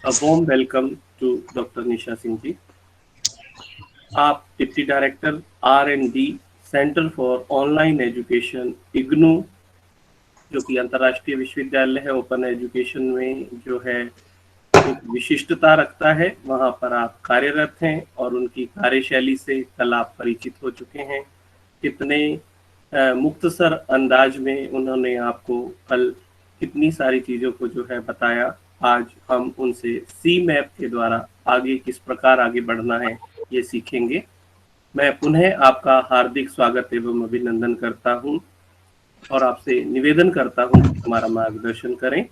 A warm welcome to Dr. Nisha Singh ji. आप deputy director R&D centre for online education IGNOU, जो कि अंतर्राष्ट्रीय विश्वविद्यालय है, ओपन एजुकेशन में जो है एक विशिष्टता रखता है, वहां पर आप कार्यरत हैं और उनकी कार्यशैली से कल आप परिचित हो चुके हैं। कितने मुख्तसर अंदाज में उन्होंने आपको कल कितनी सारी चीज़ों को जो है बताया। आज हम उनसे सी मैप के द्वारा आगे किस प्रकार आगे बढ़ना है ये सीखेंगे। मैं पुनः आपका हार्दिक स्वागत एवं अभिनंदन करता हूं और आपसे निवेदन करता हूं कि हमारा मार्गदर्शन करें।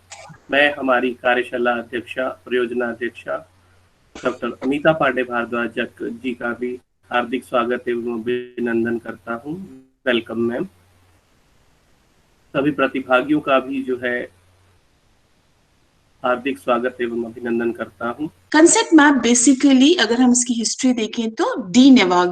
मैं हमारी कार्यशाला अध्यक्षा, परियोजना अध्यक्षा डॉक्टर अमिता पांडे भारद्वाज जी का भी हार्दिक स्वागत एवं अभिनंदन करता हूं। Welcome ma'am. सभी प्रतिभागियों का भी जो है हार्दिक स्वागत एवं अभिनंदन करता हूं। कंसेप्ट मैप बेसिकली अगर हम इसकी हिस्ट्री देखें तो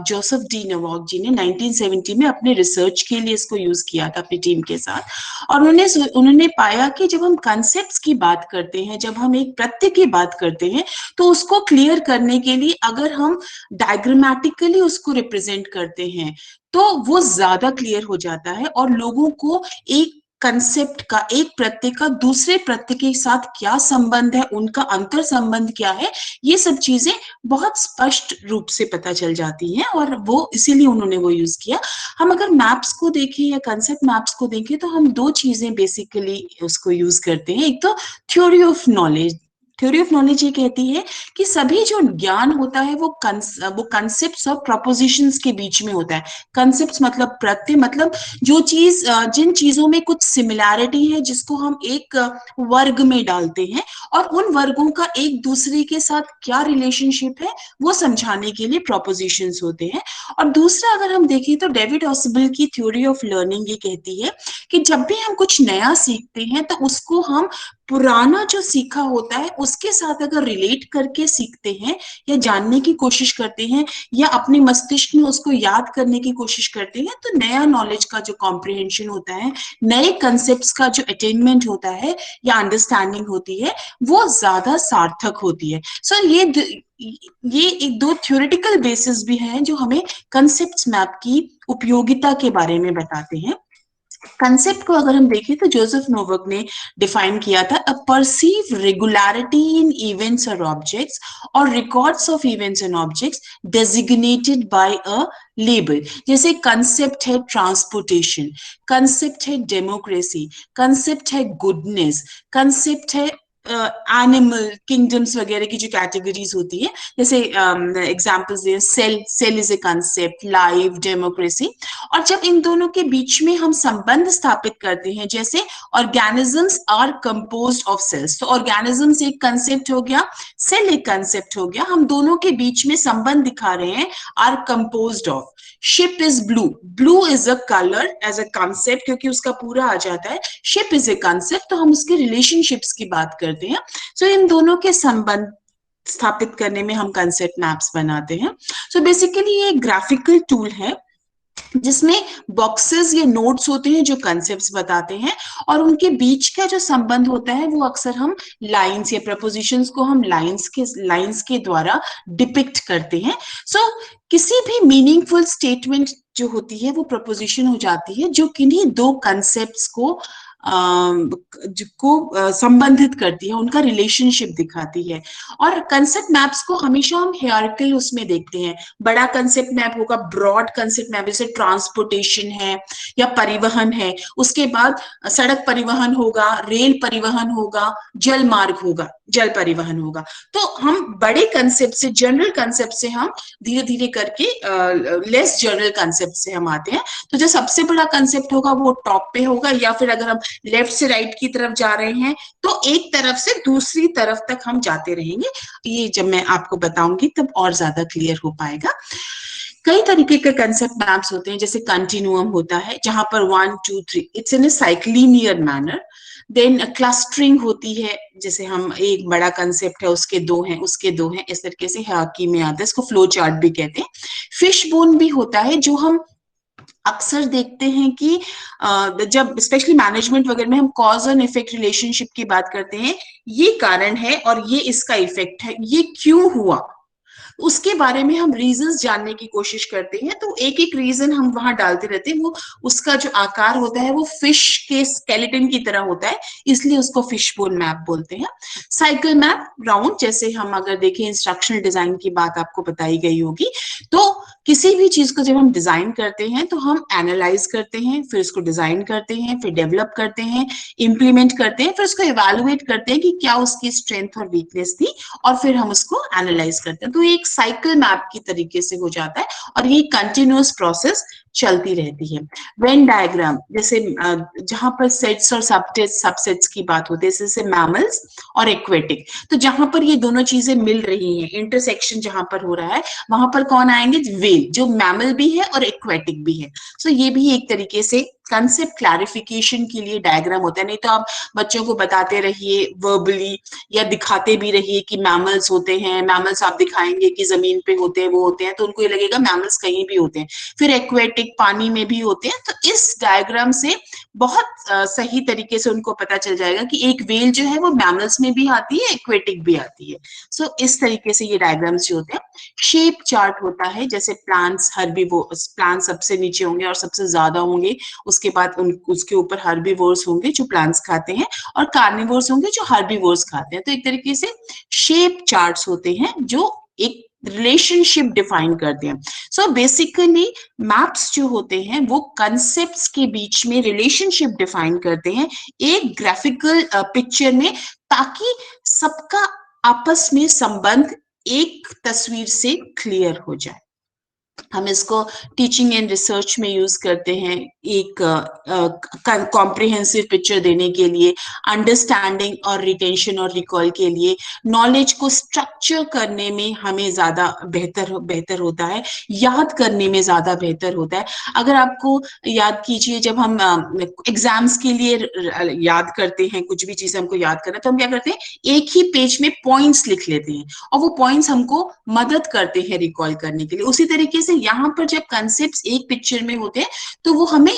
जोसेफ डी नेवार्क जी ने 1970 में अपने रिसर्च के लिए इसको यूज किया था अपनी टीम के साथ। और उन्होंने पाया कि जब हम कंसेप्ट्स की बात करते हैं, जब हम एक प्रत्यय की बात करते हैं, तो उसको क्लियर करने के लिए अगर हम डायग्रामेटिकली उसको रिप्रेजेंट करते हैं तो वो ज्यादा क्लियर हो जाता है और लोगों को एक कंसेप्ट का, एक प्रत्यय का दूसरे प्रत्यय के साथ क्या संबंध है, उनका अंतर संबंध क्या है, ये सब चीजें बहुत स्पष्ट रूप से पता चल जाती हैं और वो इसीलिए उन्होंने वो यूज किया। हम अगर मैप्स को देखें या कंसेप्ट मैप्स को देखें तो हम दो चीजें बेसिकली उसको यूज करते हैं। एक तो theory of knowledge. Theory of knowledge ये कहती है कि सभी जो ज्ञान होता है वो कंसेप्ट्स और प्रोपोजिशंस के बीच में होता है। कंसेप्ट्स मतलब प्रत्यय, मतलब जो चीज, जिन चीजों में कुछ सिमिलैरिटी है जिसको हम एक वर्ग में डालते हैं और उन वर्गों का एक दूसरे के साथ क्या रिलेशनशिप है वो समझाने के लिए प्रोपोजिशंस होते हैं। और दूसरा अगर हम देखें तो डेविड ऑसबल की थ्योरी ऑफ लर्निंग ये कहती है कि जब भी हम कुछ नया सीखते हैं तो उसको हम पुराना जो सीखा होता है उसके साथ अगर रिलेट करके सीखते हैं या जानने की कोशिश करते हैं या अपने मस्तिष्क में उसको याद करने की कोशिश करते हैं तो नया नॉलेज का जो कॉम्प्रिहेंशन होता है, नए कंसेप्ट्स का जो अटेनमेंट होता है या अंडरस्टैंडिंग होती है, वो ज्यादा सार्थक होती है। सो ये एक दो थ्योरेटिकल बेसिस भी हैं जो हमें कंसेप्ट मैप की उपयोगिता के बारे में बताते हैं। कंसेप्ट को अगर हम देखें तो जोसेफ नोवक ने डिफाइन किया था a perceived regularity in events और ऑब्जेक्ट्स और records of events and objects designated by a label. जैसे कंसेप्ट है ट्रांसपोर्टेशन, कंसेप्ट है डेमोक्रेसी, कंसेप्ट है गुडनेस, कंसेप्ट है एनिमल किंगडम्स वगैरह की जो कैटेगरीज होती है, जैसे एग्जांपल्स है cell is a concept, life, democracy. और जब इन दोनों के बीच में हम संबंध स्थापित करते हैं, जैसे organisms are composed of cells, तो ऑर्गेनिजम्स एक कंसेप्ट हो गया, सेल एक कंसेप्ट हो गया, हम दोनों के बीच में संबंध दिखा रहे हैं, are composed of. Ship is blue, blue is a colour as a concept, क्योंकि उसका पूरा आ जाता है, शिप इज ए कंसेप्ट, तो हम उसके रिलेशनशिप्स की बात करते हैं। सो इन दोनों के संबंध स्थापित करने में हम कंसेप्ट मैप्स बनाते हैं। सो बेसिकली ये एक ग्राफिकल टूल है जिसमें बॉक्सेस या नोट्स होते हैं जो कंसेप्ट्स बताते हैं और उनके बीच का जो संबंध होता है वो अक्सर हम लाइंस या प्रपोजिशंस को हम लाइंस के द्वारा डिपिक्ट करते हैं। सो किसी भी मीनिंगफुल स्टेटमेंट जो होती है वो प्रपोजिशन हो जाती है जो किन्हीं दो कंसेप्ट्स को संबंधित करती है, उनका रिलेशनशिप दिखाती है। और कंसेप्ट मैप्स को हमेशा हम हियरार्किकल उसमें देखते हैं। बड़ा कंसेप्ट मैप होगा, ब्रॉड कंसेप्ट मैप, जैसे ट्रांसपोर्टेशन है या परिवहन है, उसके बाद सड़क परिवहन होगा, रेल परिवहन होगा, जल मार्ग होगा, जल परिवहन होगा। तो हम बड़े कंसेप्ट से, जनरल कंसेप्ट से हम धीरे धीरे करके लेस जनरल कंसेप्ट से हम आते हैं। तो जो सबसे बड़ा कंसेप्ट होगा वो टॉप पे होगा, या फिर अगर हम लेफ्ट से राइट की तरफ जा रहे हैं तो एक तरफ से दूसरी तरफ तक हम जाते रहेंगे। ये जब मैं आपको बताऊंगी तब और ज्यादा क्लियर हो पाएगा। कई तरीके के कंसेप्ट मैप्स होते हैं, जैसे कंटिन्यूअम होता है जहां पर 1 2 3 it's in a cyclic linear manner. Then clustering होती है, जैसे हम एक बड़ा कंसेप्ट है उसके दो हैं, उसके दो हैं, इस तरीके से हायरार्की में आता है, इसको फ्लो चार्ट भी कहते हैं। फिश बोन भी होता है जो हम अक्सर देखते हैं कि जब स्पेशली मैनेजमेंट वगैरह में हम कॉज एंड इफेक्ट रिलेशनशिप की बात करते हैं, ये कारण है और ये इसका इफेक्ट है, ये क्यों हुआ, उसके बारे में हम रीजंस जानने की कोशिश करते हैं। तो एक एक रीजन हम वहां डालते रहते हैं। वो उसका जो आकार होता है वो फिश के स्केलेटन की तरह होता है, इसलिए उसको फिश बोन मैप बोलते हैं। साइकिल मैप राउंड, जैसे हम अगर देखें इंस्ट्रक्शनल डिजाइन की बात आपको बताई गई होगी, तो किसी भी चीज को जब हम डिजाइन करते हैं तो हम एनालाइज करते हैं, फिर उसको डिजाइन करते हैं, फिर डेवलप करते हैं, इम्प्लीमेंट करते हैं, फिर उसको इवेलुएट करते हैं कि क्या उसकी स्ट्रेंथ और वीकनेस थी, और फिर हम उसको एनालाइज करते हैं। तो एक साइकिल मैप की तरीके से हो जाता है और ये कंटिन्यूअस प्रोसेस चलती रहती है। वेन डायग्राम, जैसे जहां पर सेट्स और सबसेट्स की बात होती है, जैसे मैमल्स और एक्वेटिक, तो जहां पर ये दोनों चीजें मिल रही हैं, इंटरसेक्शन जहां पर हो रहा है, वहां पर कौन आएंगे? वेल, जो मैमल भी है और एक्वेटिक भी है। सो ये भी एक तरीके से कंसेप्ट क्लैरिफिकेशन के लिए डायग्राम होता है। नहीं तो आप बच्चों को बताते रहिए वर्बली या दिखाते भी रहिए कि मैमल्स होते हैं, मैमल्स आप दिखाएंगे कि जमीन पे होते हैं, वो होते हैं, तो उनको ये लगेगा मैमल्स कहीं भी होते हैं। फिर एक्वेटिक पानी में भी होते हैं। तो इस डायग्राम से बहुत सही तरीके से उनको पता चल जाएगा कि एक वेल जो है वो मैमल्स में भी आती है, एक्वेटिक भी आती है। सो इस तरीके से ये डायग्राम्स जो होते हैं। शेप चार्ट होता है, जैसे प्लांट्स प्लांट सबसे नीचे होंगे और सबसे ज्यादा होंगे, उसके बाद उसके ऊपर हर्बीवोर्स होंगे जो प्लांट्स खाते हैं, और कार्निवोर्स होंगे जो हर्बीवोर्स खाते हैं। तो एक तरीके से शेप चार्ट्स होते हैं जो एक रिलेशनशिप डिफाइन करते हैं। सो बेसिकली मैप्स जो होते हैं वो कंसेप्ट्स के बीच में रिलेशनशिप डिफाइन करते हैं एक ग्राफिकल पिक्चर में, ताकि सबका आपस में संबंध एक तस्वीर से क्लियर हो जाए। हम इसको टीचिंग एंड रिसर्च में यूज करते हैं एक कॉम्प्रिहेंसिव पिक्चर देने के लिए, अंडरस्टैंडिंग और रिटेंशन और रिकॉल के लिए, नॉलेज को स्ट्रक्चर करने में हमें ज्यादा बेहतर होता है, याद करने में ज्यादा बेहतर होता है। अगर आपको याद कीजिए, जब हम एग्जाम्स के लिए याद करते हैं, कुछ भी चीज हमको याद करना, तो हम क्या करते हैं, एक ही पेज में पॉइंट्स लिख लेते हैं और वो पॉइंट्स हमको मदद करते हैं रिकॉल करने के लिए। उसी तरीके से यहाँ पर जब कंसेप्ट्स एक पिक्चर में होते हैं तो वो हमें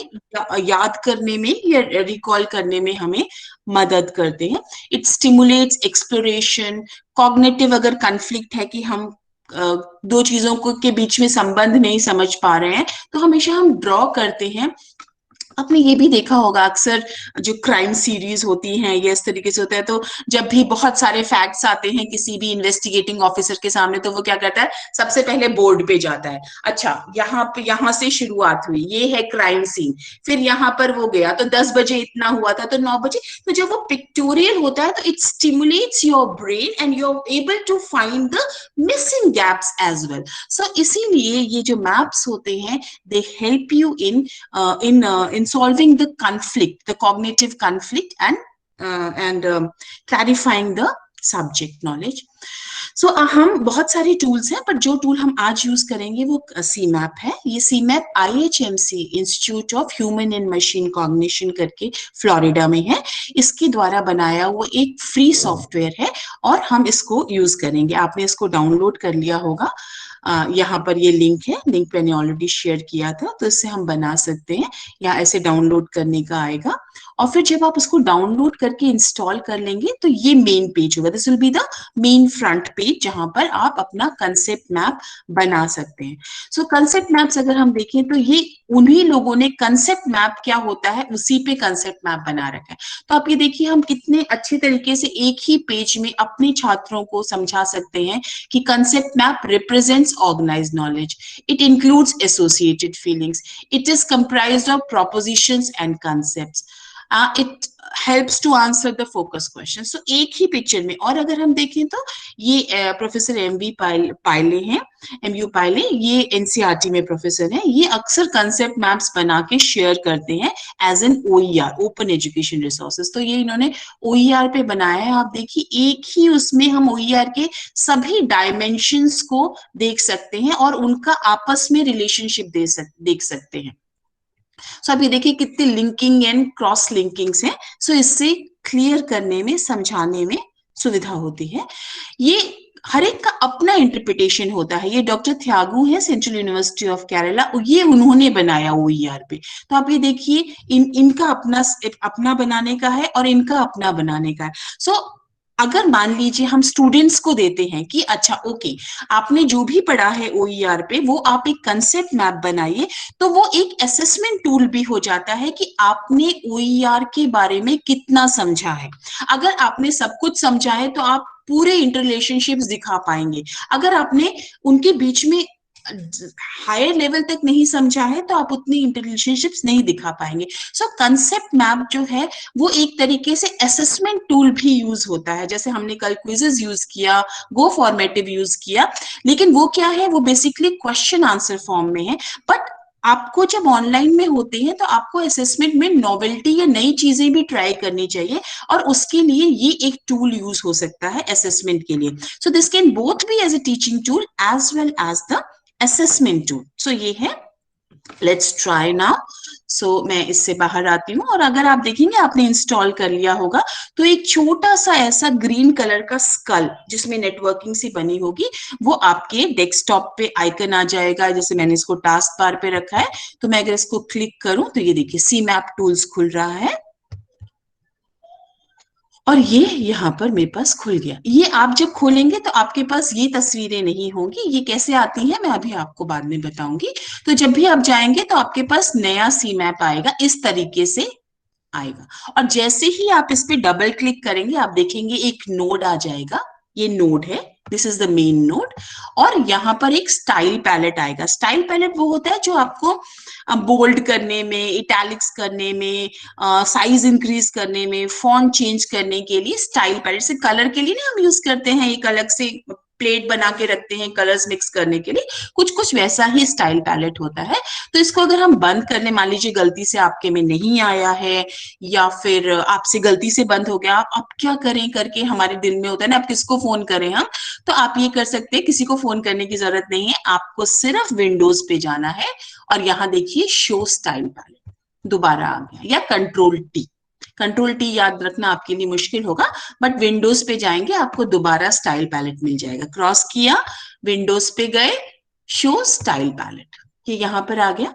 याद करने में या रिकॉल करने में हमें मदद करते हैं। इट स्टिमुलेट्स एक्सप्लोरेशन, कॉग्निटिव, अगर कॉन्फ्लिक्ट है कि हम दो चीजों को के बीच में संबंध नहीं समझ पा रहे हैं, तो हमेशा हम ड्रॉ करते हैं। आपने ये भी देखा होगा अक्सर जो क्राइम सीरीज होती हैं ये इस तरीके से होता है, तो जब भी बहुत सारे फैक्ट्स आते हैं किसी भी इन्वेस्टिगेटिंग ऑफिसर के सामने, तो वो क्या करता है, सबसे पहले बोर्ड पे जाता है, अच्छा यहाँ से शुरुआत हुई, ये है क्राइम सीन, फिर यहाँ पर वो गया तो 10 बजे इतना हुआ था तो 9 बजे। तो जब वो पिक्टोरियल होता है तो it stimulates your brain and you are able to find the missing gaps as well. So इसीलिए ये जो मैप्स होते हैं they help you in solving the conflict, the cognitive conflict, and clarifying the subject knowledge. So हम बहुत सारे tools हैं, पर जो टूल हम आज यूज करेंगे वो सी मैप है। ये C map IHMC institute of human and machine cognition करके फ्लोरिडा में है, इसके द्वारा बनाया हुआ एक फ्री सॉफ्टवेयर है और हम इसको यूज करेंगे। आपने इसको डाउनलोड कर लिया होगा, यहाँ पर ये लिंक है, लिंक मैंने ऑलरेडी शेयर किया था, तो इससे हम बना सकते हैं। यहाँ ऐसे डाउनलोड करने का आएगा और फिर जब आप उसको डाउनलोड करके इंस्टॉल कर लेंगे तो ये मेन पेज होगा, this will be the main front page, जहां पर आप अपना कंसेप्ट मैप बना सकते हैं। सो कंसेप्ट मैप्स अगर हम देखें तो ये उन्हीं लोगों ने कंसेप्ट मैप क्या होता है उसी पे कंसेप्ट मैप बना रखा है। तो आप ये देखिए हम कितने अच्छे तरीके से एक ही पेज में अपने छात्रों को समझा सकते हैं कि concept map represents organized knowledge. It includes associated feelings. It is comprised of propositions and concepts. It helps to answer the focus question. So एक ही पिक्चर में, और अगर हम देखें तो ये प्रोफेसर MU पायले, ये NCERT में प्रोफेसर हैं, ये अक्सर कंसेप्ट मैप्स बना के शेयर करते हैं as an OER, open education resources. तो ये इन्होंने OER पे बनाया है। आप देखिए एक ही उसमें हम OER के सभी डायमेंशंस को देख सकते हैं और उनका आपस में रिलेशनशिप देख सकते हैं। सो अभी देखिए कितने लिंकिंग एंड क्रॉस लिंकिंग्स हैं। सो इससे क्लियर करने में, समझाने में सुविधा होती है। ये हर एक का अपना इंटरप्रिटेशन होता है। ये डॉक्टर त्यागू है, सेंट्रल यूनिवर्सिटी ऑफ केरला, ये उन्होंने बनाया ओईआर पे। तो आप ये देखिए, इनका अपना अपना बनाने का है और इनका अपना बनाने का है। सो अगर मान लीजिए हम स्टूडेंट्स को देते हैं कि अच्छा ओके, आपने जो भी पढ़ा है ओईआर पे वो आप एक कंसेप्ट मैप बनाइए, तो वो एक असेसमेंट टूल भी हो जाता है कि आपने ओईआर के बारे में कितना समझा है। अगर आपने सब कुछ समझा है तो आप पूरे इंटररिलेशनशिप्स दिखा पाएंगे। अगर आपने उनके बीच में हायर लेवल तक नहीं समझा है तो आप उतनी इंटररिलेशनशिप्स नहीं दिखा पाएंगे। सो कंसेप्ट मैप जो है वो एक तरीके से असेसमेंट टूल भी यूज होता है। जैसे हमने कल क्विजेस यूज किया, गो फॉर्मेटिव यूज किया, लेकिन वो क्या है, वो बेसिकली क्वेश्चन आंसर फॉर्म में है। बट आपको जब ऑनलाइन में होते हैं तो आपको असेसमेंट में नॉवेल्टी या नई चीजें भी ट्राई करनी चाहिए, और उसके लिए ये एक टूल यूज हो सकता है असेसमेंट के लिए। So this can both be as a teaching tool as well as the assessment tool. So ये है, लेट्स ट्राई नाउ। सो मैं इससे बाहर आती हूँ, और अगर आप देखेंगे आपने इंस्टॉल कर लिया होगा तो एक छोटा सा ऐसा ग्रीन कलर का स्कल जिसमें नेटवर्किंग सी बनी होगी, वो आपके डेस्कटॉप पे आइकन आ जाएगा। जैसे मैंने इसको टास्क बार पे रखा है, तो मैं अगर इसको क्लिक करूं तो ये देखिए सी मैप टूल्स खुल रहा है, और ये यहाँ पर मेरे पास खुल गया। ये आप जब खोलेंगे तो आपके पास ये तस्वीरें नहीं होंगी। ये कैसे आती है मैं अभी आपको बाद में बताऊंगी। तो जब भी आप जाएंगे तो आपके पास नया सी मैप आएगा, इस तरीके से आएगा। और जैसे ही आप इस पे डबल क्लिक करेंगे आप देखेंगे एक नोड आ जाएगा। ये नोड है, this is the main node. और यहाँ पर एक स्टाइल पैलेट आएगा। स्टाइल पैलेट वो होता है जो आपको बोल्ड करने में, इटैलिक्स करने में, साइज इंक्रीज करने में, फॉन्ट चेंज करने के लिए स्टाइल पैलेट से, कलर के लिए नहीं हम यूज करते हैं एक अलग से प्लेट बना के रखते हैं कलर्स मिक्स करने के लिए, कुछ कुछ वैसा ही स्टाइल पैलेट होता है। तो इसको अगर हम बंद करने, मान लीजिए गलती से आपके में नहीं आया है या फिर आपसे गलती से बंद हो गया, आप क्या करें करके हमारे दिल में होता है ना, आप किसको फोन करें हम, तो आप ये कर सकते हैं, किसी को फोन करने की जरूरत नहीं है, आपको सिर्फ विंडोज पे जाना है और यहाँ देखिए शो स्टाइल पैलेट दोबारा आ गया, या कंट्रोल टी। कंट्रोल टी याद रखना आपके लिए मुश्किल होगा, बट विंडोज पे जाएंगे आपको दोबारा स्टाइल पैलेट मिल जाएगा। क्रॉस किया, विंडोज पे गए, शो स्टाइल पैलेट, ये यहां पर आ गया।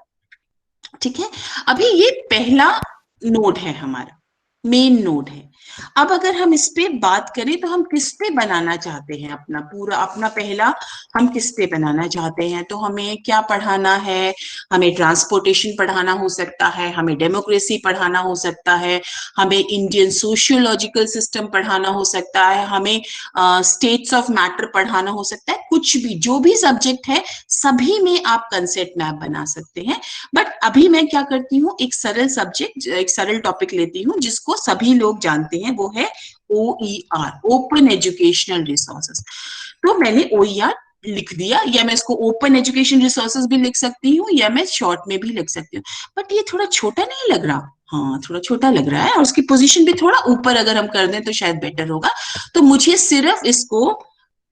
ठीक है, अभी ये पहला नोड है हमारा, मेन नोड है। अब अगर हम इस पे बात करें तो हम किस पे बनाना चाहते हैं अपना पूरा, अपना पहला हम किस पे बनाना चाहते हैं, तो हमें क्या पढ़ाना है, हमें ट्रांसपोर्टेशन पढ़ाना हो सकता है, हमें डेमोक्रेसी पढ़ाना हो सकता है, हमें इंडियन सोशियोलॉजिकल सिस्टम पढ़ाना हो सकता है, हमें स्टेट्स ऑफ मैटर पढ़ाना हो सकता है, कुछ भी, जो भी सब्जेक्ट है सभी में आप कंसेप्ट मैप बना सकते हैं। बट अभी मैं क्या करती हूँ, एक सरल सब्जेक्ट, एक सरल टॉपिक लेती हूँ जिसको सभी लोग जानते हैं, वो है OER, ओपन एजुकेशनल रिसोर्सेज। तो मैंने OER लिख दिया, या मैं इसको ओपन एजुकेशन रिसोर्सेज भी लिख सकती हूँ, या मैं शॉर्ट में भी लिख सकती हूँ। बट ये थोड़ा छोटा नहीं लग रहा? हाँ, थोड़ा छोटा लग रहा है, और उसकी पोजीशन भी थोड़ा ऊपर अगर हम कर दें तो शायद बेटर होगा। तो मुझे सिर्फ इसको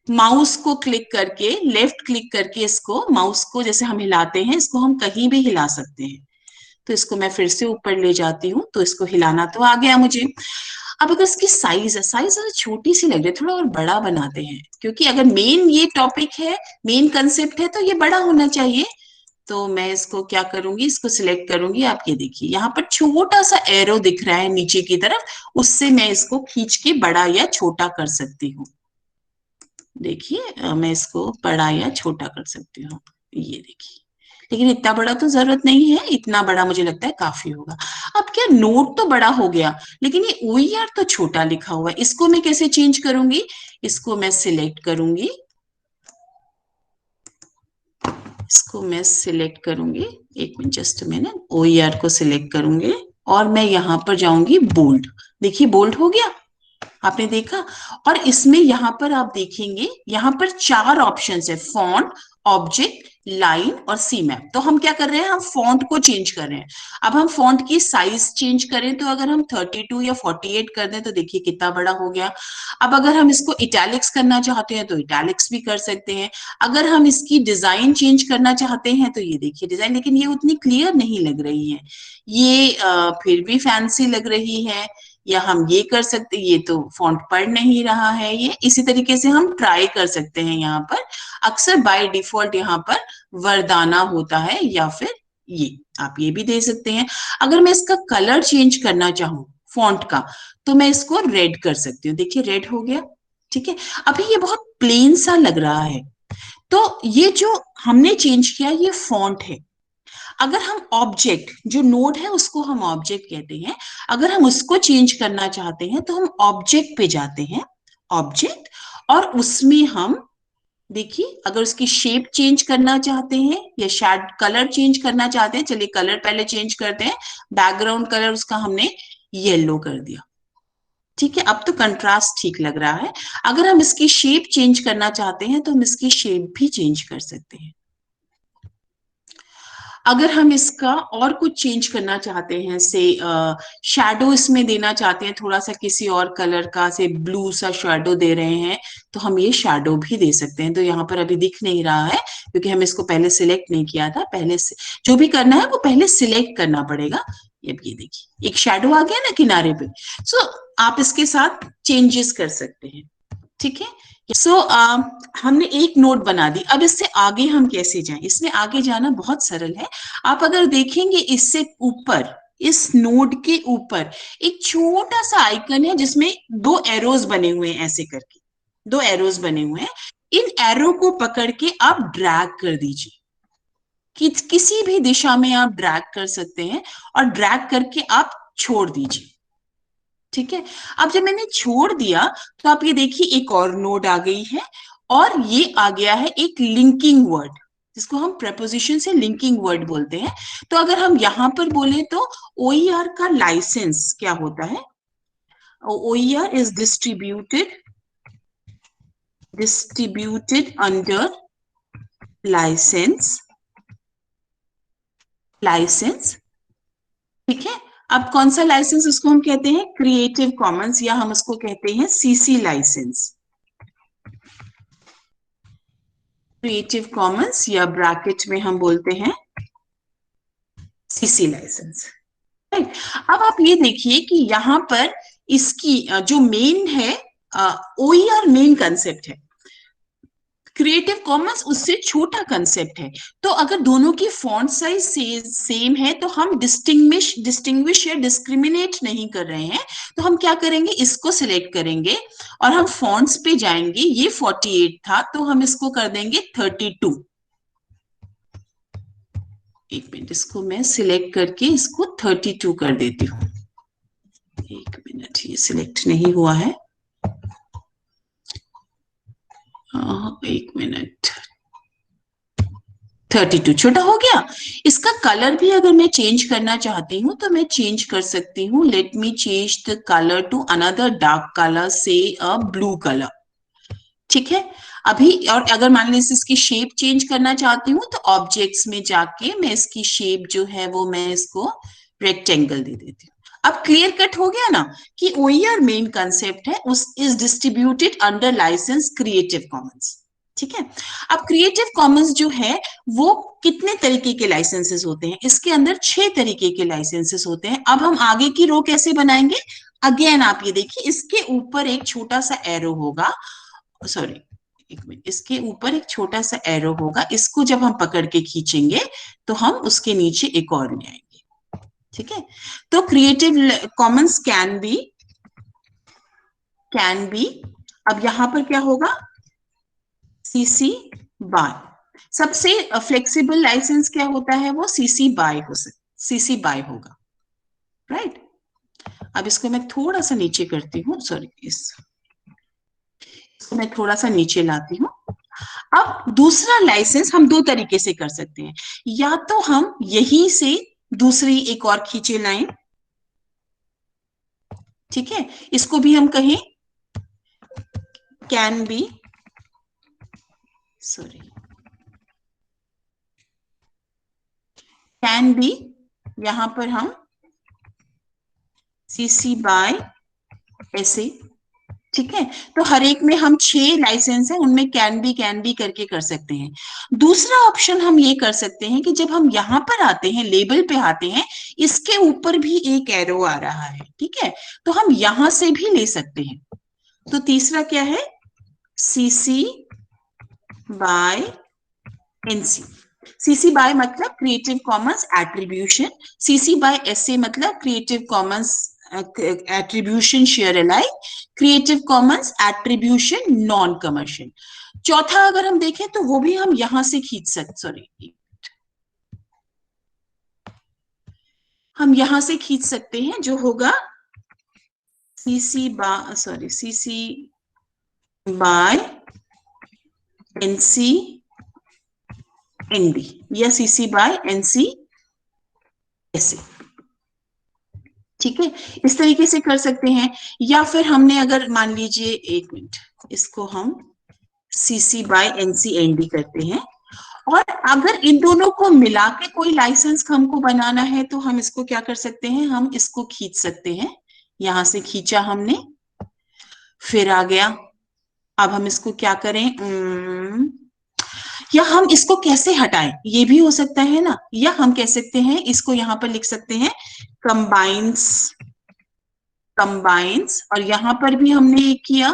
माउस को क्लिक करके, लेफ्ट क्लिक करके, इसको माउस को जैसे हम हिलाते हैं, इसको हम कहीं भी हिला सकते हैं। तो इसको मैं फिर से ऊपर ले जाती हूँ, तो इसको हिलाना तो आ गया मुझे। अब अगर इसकी साइज है, साइज छोटी सी लग रही है, थोड़ा और बड़ा बनाते हैं, क्योंकि अगर मेन ये टॉपिक है, मेन कंसेप्ट है, तो ये बड़ा होना चाहिए। तो मैं इसको क्या करूंगी, इसको सिलेक्ट करूंगी। आप ये देखिए यहाँ पर छोटा सा एरो दिख रहा है नीचे की तरफ, उससे मैं इसको खींच के बड़ा या छोटा कर सकती हूँ। देखिए मैं इसको बड़ा या छोटा कर सकती हूँ, ये देखिए। लेकिन इतना बड़ा तो जरूरत नहीं है, इतना बड़ा मुझे लगता है काफी होगा। अब क्या, नोट तो बड़ा हो गया लेकिन ये OER तो छोटा लिखा हुआ है, इसको मैं कैसे चेंज करूंगी? इसको मैं सिलेक्ट करूंगी, इसको मैं सिलेक्ट करूंगी, एक मिनट, जस्ट मैंने OER को सिलेक्ट करूंगी और मैं यहां पर जाऊंगी बोल्ड। देखिए बोल्ड हो गया, आपने देखा। और इसमें यहां पर आप देखेंगे, यहां पर 4 ऑप्शंस है, फॉन्ट, ऑब्जेक्ट, लाइन और सी मैप। तो हम क्या कर रहे हैं, हम फॉन्ट को चेंज कर रहे हैं। अब हम फॉन्ट की साइज चेंज करें तो अगर हम 32 या 48 कर दें तो देखिए कितना बड़ा हो गया। अब अगर हम इसको इटैलिक्स करना चाहते हैं तो इटैलिक्स भी कर सकते हैं। अगर हम इसकी डिजाइन चेंज करना चाहते हैं तो ये देखिए डिजाइन, लेकिन ये उतनी क्लियर नहीं लग रही है, ये फिर भी फैंसी लग रही है, या हम ये कर सकते, ये तो फॉन्ट पढ़ नहीं रहा है, ये इसी तरीके से हम ट्राई कर सकते हैं। यहाँ पर अक्सर बाय डिफॉल्ट यहाँ पर वरदाना होता है, या फिर ये आप ये भी दे सकते हैं। अगर मैं इसका कलर चेंज करना चाहूँ फॉन्ट का, तो मैं इसको रेड कर सकती हूँ। देखिए रेड हो गया, ठीक है। अभी ये बहुत प्लेन सा लग रहा है, तो ये जो हमने चेंज किया ये फॉन्ट है। अगर हम ऑब्जेक्ट, जो नोड है उसको हम ऑब्जेक्ट कहते हैं, अगर हम उसको चेंज करना चाहते हैं तो हम ऑब्जेक्ट पे जाते हैं, ऑब्जेक्ट, और उसमें हम देखिए अगर उसकी शेप चेंज करना चाहते हैं या शेड कलर चेंज करना चाहते हैं, चलिए कलर पहले चेंज करते हैं। बैकग्राउंड कलर उसका हमने येलो कर दिया, ठीक है। अब तो कंट्रास्ट ठीक लग रहा है। अगर हम इसकी शेप चेंज करना चाहते हैं तो हम इसकी शेप भी चेंज कर सकते हैं। अगर हम इसका और कुछ चेंज करना चाहते हैं, से शैडो इसमें देना चाहते हैं, थोड़ा सा किसी और कलर का, से ब्लू सा शैडो दे रहे हैं, तो हम ये शैडो भी दे सकते हैं। तो यहाँ पर अभी दिख नहीं रहा है क्योंकि हम इसको पहले सिलेक्ट नहीं किया था। पहले से जो भी करना है वो पहले सिलेक्ट करना पड़ेगा। ये देखिए एक शैडो आ गया ना किनारे पे। सो आप इसके साथ चेंजेस कर सकते हैं, ठीक है। सो हमने एक नोट बना दी। अब इससे आगे हम कैसे जाएं? इसमें आगे जाना बहुत सरल है। आप अगर देखेंगे इससे ऊपर, इस नोड के ऊपर एक छोटा सा आइकन है जिसमें दो एरोज बने हुए हैं, ऐसे करके दो एरोज बने हुए हैं। इन एरो को पकड़ के आप ड्रैग कर दीजिए, कि किसी भी दिशा में आप ड्रैग कर सकते हैं, और ड्रैग करके आप छोड़ दीजिए, ठीक है। अब जब मैंने छोड़ दिया तो आप ये देखिए एक और नोड आ गई है, और ये आ गया है एक लिंकिंग वर्ड, जिसको हम प्रेपोजिशन से लिंकिंग वर्ड बोलते हैं। तो अगर हम यहां पर बोले तो OER का लाइसेंस क्या होता है? OER is distributed under licence, ठीक है। अब कौन सा लाइसेंस? उसको हम कहते हैं क्रिएटिव कॉमन्स, या हम उसको कहते हैं CC लाइसेंस, क्रिएटिव कॉमन्स, या ब्रैकेट में हम बोलते हैं CC लाइसेंस, राइट। अब आप ये देखिए कि यहाँ पर इसकी जो मेन है, OER मेन कंसेप्ट है, क्रिएटिव कॉमन्स उससे छोटा कंसेप्ट है। तो अगर दोनों की फॉन्ट साइज सेम है तो हम डिस्टिंग्विश या डिस्क्रिमिनेट नहीं कर रहे हैं। तो हम क्या करेंगे, इसको सिलेक्ट करेंगे और हम फॉन्ट्स पे जाएंगे। ये 48 था तो हम इसको कर देंगे 32। एक मिनट, इसको मैं सिलेक्ट करके इसको 32 कर देती हूँ। एक मिनट, ये सिलेक्ट नहीं हुआ है। एक मिनट, 32 छोटा हो गया। इसका कलर भी अगर मैं चेंज करना चाहती हूँ तो मैं चेंज कर सकती हूँ। Let me change the colour to another dark colour, say a blue colour, ठीक है। अभी और अगर मान लीजिए इसकी शेप चेंज करना चाहती हूँ तो ऑब्जेक्ट्स में जाके मैं इसकी शेप जो है वो मैं इसको रेक्टेंगल दे देती हूँ। अब क्लियर कट हो गया ना कि OER मेन कंसेप्ट है, उस is distributed under licence creative commons, ठीक है। अब क्रिएटिव कॉमन्स जो है वो कितने तरीके के लाइसेंसेस होते हैं? इसके अंदर 6 तरीके के लाइसेंसेस होते हैं। अब हम आगे की रो कैसे बनाएंगे? अगेन आप ये देखिए, इसके ऊपर एक छोटा सा एरो होगा, सॉरी एक मिनट, इसके ऊपर एक छोटा सा एरो होगा। इसको जब हम पकड़ के खींचेंगे तो हम उसके नीचे एक और ले आएंगे, ठीक है। तो क्रिएटिव कॉमन्स कैन बी, अब यहां पर क्या होगा? CC by. सबसे फ्लेक्सिबल लाइसेंस क्या होता है? वो CC बाय होगा, राइट। अब इसको मैं थोड़ा सा नीचे करती हूँ, सॉरी इसको मैं थोड़ा सा नीचे लाती हूँ। अब दूसरा लाइसेंस हम 2 तरीके से कर सकते हैं। या तो हम यहीं से दूसरी एक और खींचे लाइन, ठीक है। इसको भी हम कहें कैन बी, यहां पर हम CC बाय ऐसे ठीक है, तो हर एक में हम 6 लाइसेंस है, उनमें कैन बी करके कर सकते हैं। दूसरा ऑप्शन हम ये कर सकते हैं कि जब हम यहाँ पर आते हैं, लेबल पे आते हैं, इसके ऊपर भी एक एरो आ रहा है, ठीक है, तो हम यहां से भी ले सकते हैं। तो तीसरा क्या है, CC by NC. CC by मतलब creative commons attribution, CC by SA मतलब creative commons attribution share alike, creative commons attribution non commercial. चौथा अगर हम देखें तो वो भी हम यहां से खींच सकते, सॉरी, हम यहां से खींच सकते हैं, जो होगा सीसी बाय एनसी एनडी या सीसी बाय एनसी एसए। ठीक है, इस तरीके से कर सकते हैं। या फिर हमने अगर मान लीजिए, एक मिनट, इसको हम सीसी बाय एनसी एनडी करते हैं, और अगर इन दोनों को मिला के कोई लाइसेंस हमको बनाना है तो हम इसको क्या कर सकते हैं, हम इसको खींच सकते हैं। यहां से खींचा हमने, फिर आ गया। अब हम इसको क्या करें, या हम इसको कैसे हटाएं, ये भी हो सकता है ना। या हम कह सकते हैं, इसको यहां पर लिख सकते हैं कंबाइंस, कंबाइंस, और यहां पर भी हमने ये किया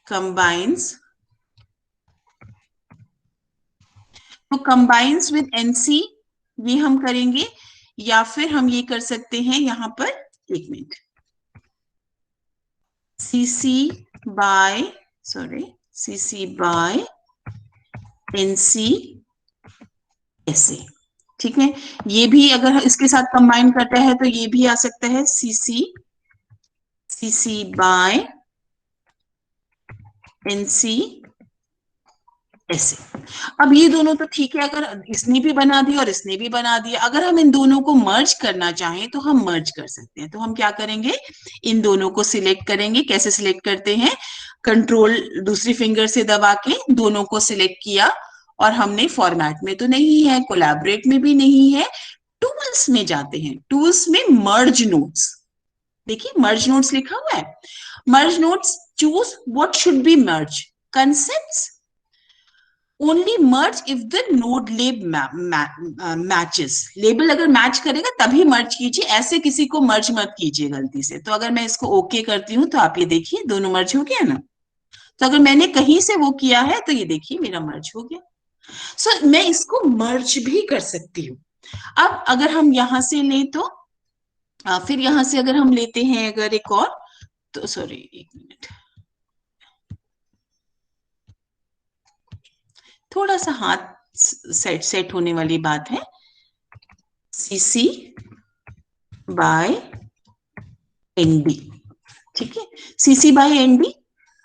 कंबाइंस, तो कंबाइंस विद एनसी ये हम करेंगे। या फिर हम ये कर सकते हैं यहां पर, एक minute, CC by, sorry, CC by NC ऐसे। ठीक है, ये भी अगर इसके साथ कंबाइन करता है तो ये भी आ सकता है, सीसी बाय एनसी ऐसे। अब ये दोनों तो ठीक है, अगर इसने भी बना दिया और इसने भी बना दिया, अगर हम इन दोनों को मर्ज करना चाहें तो हम मर्ज कर सकते हैं। तो हम क्या करेंगे, इन दोनों को सिलेक्ट करेंगे। कैसे सिलेक्ट करते हैं, कंट्रोल दूसरी फिंगर से दबा के दोनों को सिलेक्ट किया, और हमने फॉर्मेट में तो नहीं है, कोलैबोरेट में भी नहीं है, टूल्स में जाते हैं, टूल्स में मर्ज नोट्स, देखिए मर्ज नोट्स लिखा हुआ है। Merge notes, choose what should be merge, concepts only merge if the node matches। Label अगर मैच करेगा तभी मर्ज कीजिए, ऐसे किसी को मर्ज मत कीजिए गलती से। तो अगर मैं इसको ओके करती हूँ तो आप ये देखिए दोनों मर्ज हो गया ना। तो अगर मैंने कहीं से वो किया है तो ये देखिए मेरा मर्ज हो गया। सो मैं इसको मर्ज भी कर सकती हूँ। अब अगर हम यहां से लें तो फिर यहां से अगर हम लेते हैं अगर एक और, तो सॉरी एक मिनट, थोड़ा सा हाथ सेट होने वाली बात है। सीसी बाय एनडी, ठीक है, सीसी बाय एनडी।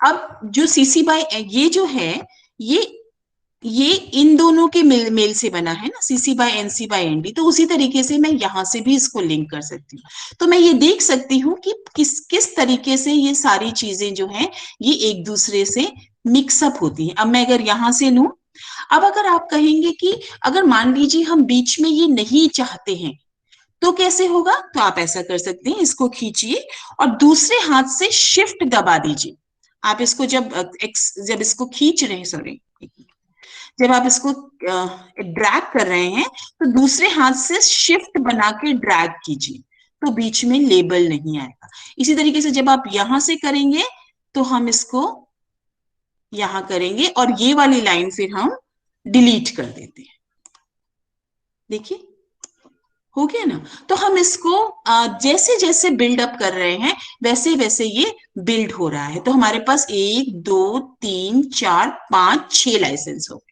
अब जो सीसी बाय ये जो है, ये इन दोनों के मेल से बना है ना, CC by NC by ND. तो उसी तरीके से मैं यहां से भी इसको लिंक कर सकती हूँ। तो मैं ये देख सकती हूँ कि किस किस तरीके से ये सारी चीजें जो हैं ये एक दूसरे से मिक्सअप होती हैं। अब मैं अगर यहां से लूं, अब अगर आप कहेंगे कि अगर मान लीजिए हम बीच में ये नहीं चाहते हैं तो कैसे होगा, तो आप ऐसा कर सकते हैं, इसको खींचिए और दूसरे हाथ से शिफ्ट दबा दीजिए। आप इसको जब इसको खींच रहे हैं, सॉरी, जब आप इसको ड्रैग कर रहे हैं तो दूसरे हाथ से शिफ्ट बना के ड्रैग कीजिए, तो बीच में लेबल नहीं आएगा। इसी तरीके से जब आप यहां से करेंगे तो हम इसको यहां करेंगे और ये वाली लाइन फिर हम डिलीट कर देते हैं। देखिए हो गया ना। तो हम इसको जैसे जैसे बिल्डअप कर रहे हैं वैसे वैसे ये बिल्ड हो रहा है। तो हमारे पास 1 2 3 4 5 6 लाइसेंस हो,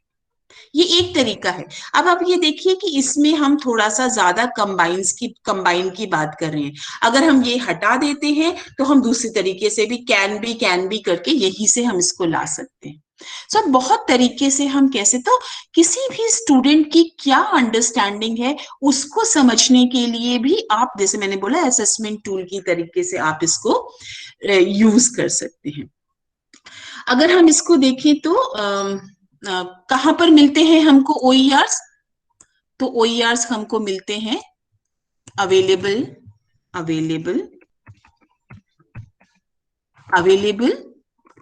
ये एक तरीका है। अब आप ये देखिए कि इसमें हम थोड़ा सा ज्यादा कंबाइन की बात कर रहे हैं। अगर हम ये हटा देते हैं तो हम दूसरी तरीके से भी कैन बी करके यही से हम इसको ला सकते हैं। सो बहुत तरीके से हम कैसे, तो किसी भी स्टूडेंट की क्या अंडरस्टैंडिंग है उसको समझने के लिए भी आप, जैसे मैंने बोला, असेसमेंट टूल की तरीके से आप इसको यूज कर सकते हैं। अगर हम इसको देखें तो कहां पर मिलते हैं हमको ओईआरस, तो ओईआरस हमको मिलते हैं available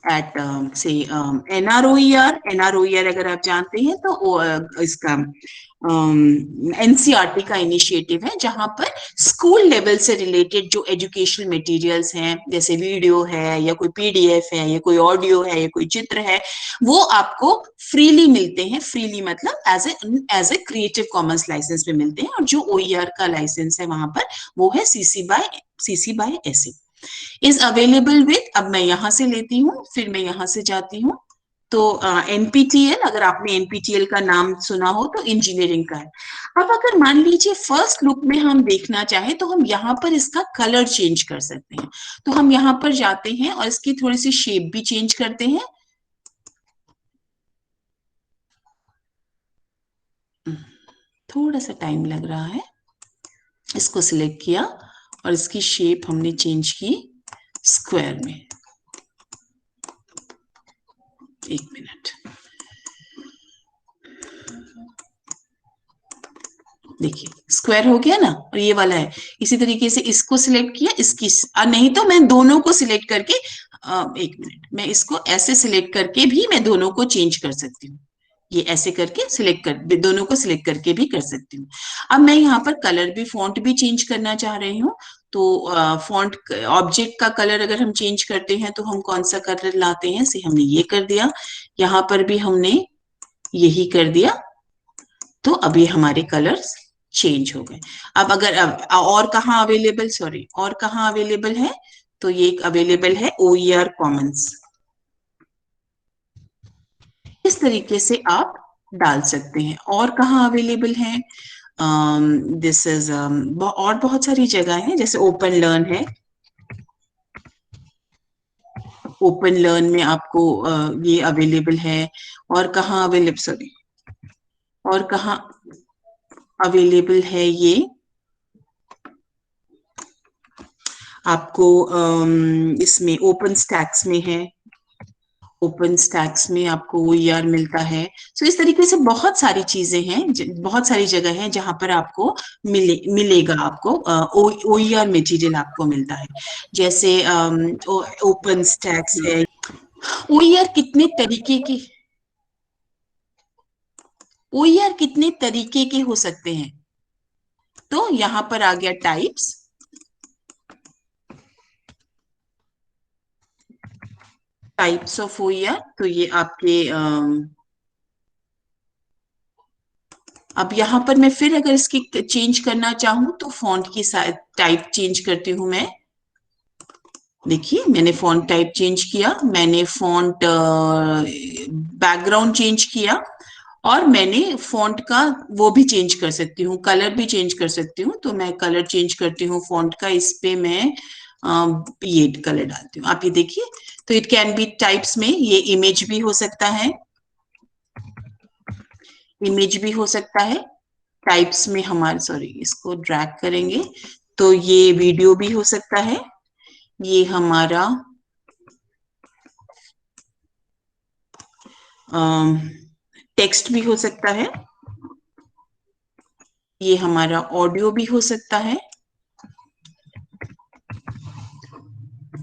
at say NROER अगर आप जानते हैं तो इसका NCERT का इनिशिएटिव है जहां पर स्कूल लेवल से रिलेटेड जो एजुकेशनल मटेरियल्स हैं, जैसे वीडियो है या कोई PDF है या कोई ऑडियो है या कोई चित्र है, वो आपको फ्रीली मिलते हैं। फ्रीली मतलब as a creative commons licence पे मिलते हैं। और जो OER का लाइसेंस है वहां पर वो है CC by SA is available with. अब मैं यहां से लेती हूँ, फिर मैं यहां से जाती हूँ तो NPTEL, अगर आपने NPTEL का नाम सुना हो तो इंजीनियरिंग का है। अब अगर मान लीजिए फर्स्ट लुक में हम देखना चाहें तो हम यहाँ पर इसका कलर चेंज कर सकते हैं। तो हम यहाँ पर जाते हैं और इसकी थोड़ी सी शेप भी चेंज करते हैं। थोड़ा सा टाइम लग रहा है। इसको सिलेक्ट किया और इसकी शेप हमने चेंज की स्क्वायर में। एक मिनट, देखिए स्क्वायर हो गया ना, और ये वाला है। इसी तरीके से इसको सिलेक्ट किया, इसकी नहीं तो मैं दोनों को सिलेक्ट करके एक मिनट, मैं इसको ऐसे सिलेक्ट करके भी मैं दोनों को चेंज कर सकती हूँ। ये ऐसे करके सिलेक्ट कर, दोनों को सिलेक्ट करके भी कर सकती हूँ। अब मैं यहाँ पर कलर भी, फॉन्ट भी चेंज करना चाह रही हूँ। तो फॉन्ट ऑब्जेक्ट का कलर अगर हम चेंज करते हैं तो हम कौन सा कलर लाते हैं, से हमने ये कर दिया। यहाँ पर भी हमने यही कर दिया। तो अभी हमारे कलर्स चेंज हो गए। अब अगर और कहाँ अवेलेबल, सॉरी, और कहाँ अवेलेबल है, तो ये अवेलेबल है OER कॉमन्स। इस तरीके से आप डाल सकते हैं। और कहाँ अवेलेबल है, दिस इज और बहुत सारी जगह है, जैसे ओपन लर्न है। ओपन लर्न में आपको ये अवेलेबल है। और कहाँ अवेलेबल, सॉरी, और कहाँ अवेलेबल है, ये आपको इसमें ओपन स्टैक्स में है। ओपन स्टैक्स में आपको OER मिलता है। सो इस तरीके से बहुत सारी चीजें हैं, बहुत सारी जगह है जहां पर आपको मिलेगा, आपको OER मटेरियल आपको मिलता है। जैसे ओपन स्टैक्स है। OER कितने तरीके के, OER कितने तरीके के हो सकते हैं, तो यहां पर आ गया टाइप्स ऑफ OER। तो ये आपके अब यहाँ पर मैं फिर अगर इसकी चेंज करना चाहूँ तो फॉन्ट की टाइप चेंज करती हूँ मैं। देखिए मैंने फॉन्ट टाइप चेंज किया, मैंने फॉन्ट बैकग्राउंड चेंज किया, और मैंने फॉन्ट का वो भी चेंज कर सकती हूँ, कलर भी चेंज कर सकती हूँ। तो मैं कलर चेंज करती हूँ फॉन्ट का, इस पे मैं ये कलर डालती हूँ। आप ये देखिए, तो इट कैन बी टाइप्स में ये इमेज भी हो सकता है, इमेज भी हो सकता है। टाइप्स में हमारे, सॉरी, इसको ड्रैग करेंगे तो ये वीडियो भी हो सकता है, ये हमारा टेक्स्ट भी हो सकता है, ये हमारा ऑडियो भी हो सकता है।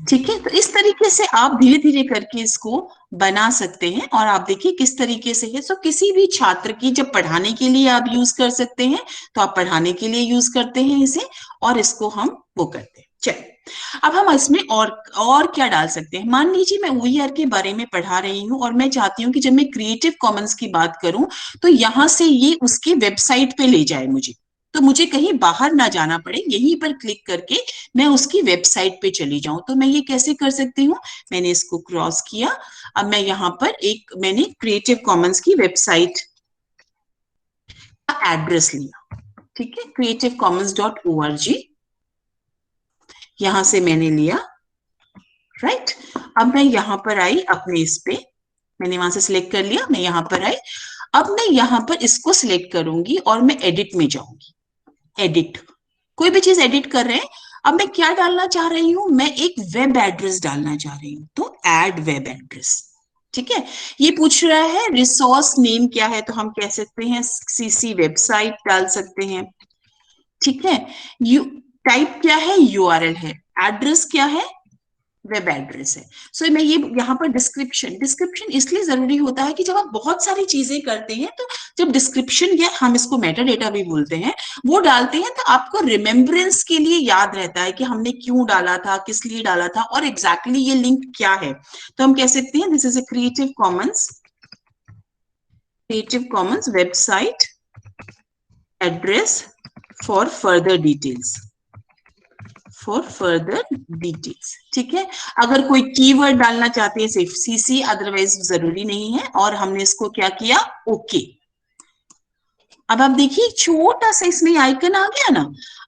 ठीक है, तो इस तरीके से आप धीरे धीरे करके इसको बना सकते हैं। और आप देखिए किस तरीके से है। सो किसी भी छात्र की जब पढ़ाने के लिए आप यूज कर सकते हैं, तो आप पढ़ाने के लिए यूज करते हैं इसे, और इसको हम वो करते हैं। चलिए, अब हम इसमें और क्या डाल सकते हैं। मान लीजिए मैं OER के बारे में पढ़ा रही हूँ और मैं चाहती हूँ कि जब मैं क्रिएटिव कॉमन्स की बात करूं तो यहां से ये उसकी वेबसाइट पे ले जाए मुझे, तो मुझे कहीं बाहर ना जाना पड़े, यहीं पर क्लिक करके मैं उसकी वेबसाइट पे चली जाऊं। तो मैं ये कैसे कर सकती हूँ, मैंने इसको क्रॉस किया। अब मैं यहाँ पर मैंने क्रिएटिव कॉमन्स की वेबसाइट का एड्रेस लिया। ठीक है, creativecommons.org, यहां से मैंने लिया। राइट, अब मैं यहाँ पर आई अपने इस पे, मैंने वहां से सिलेक्ट कर लिया, मैं यहाँ पर आई। अब मैं यहाँ पर इसको सिलेक्ट करूंगी और मैं एडिट में जाऊंगी। एडिट, कोई भी चीज एडिट कर रहे हैं। अब मैं क्या डालना चाह रही हूं, मैं एक वेब एड्रेस डालना चाह रही हूं, तो ऐड वेब एड्रेस। ठीक है, ये पूछ रहा है रिसोर्स नेम क्या है, तो हम कह सकते हैं CC वेबसाइट डाल सकते हैं। ठीक है। यू टाइप क्या है, यूआरएल है, एड्रेस क्या है, वेब एड्रेस है। सो मैं ये यहाँ पर डिस्क्रिप्शन इसलिए जरूरी होता है कि जब आप बहुत सारी चीजें करते हैं तो जब डिस्क्रिप्शन या हम इसको मेटा डेटा भी बोलते हैं वो डालते हैं तो आपको रिमेम्बरेंस के लिए याद रहता है कि हमने क्यों डाला था, किस लिए डाला था और एग्जैक्टली ये लिंक क्या है। तो हम कह सकते हैं this is a creative Commons website address for further details, ठीक है। अगर कोई कीवर्ड डालना चाहते हैं सिर्फ सीसी, अदरवाइज जरूरी नहीं है। और हमने इसको क्या किया, ओके। अब आप देखिए छोटा सा इसमें आइकन आ गया ना।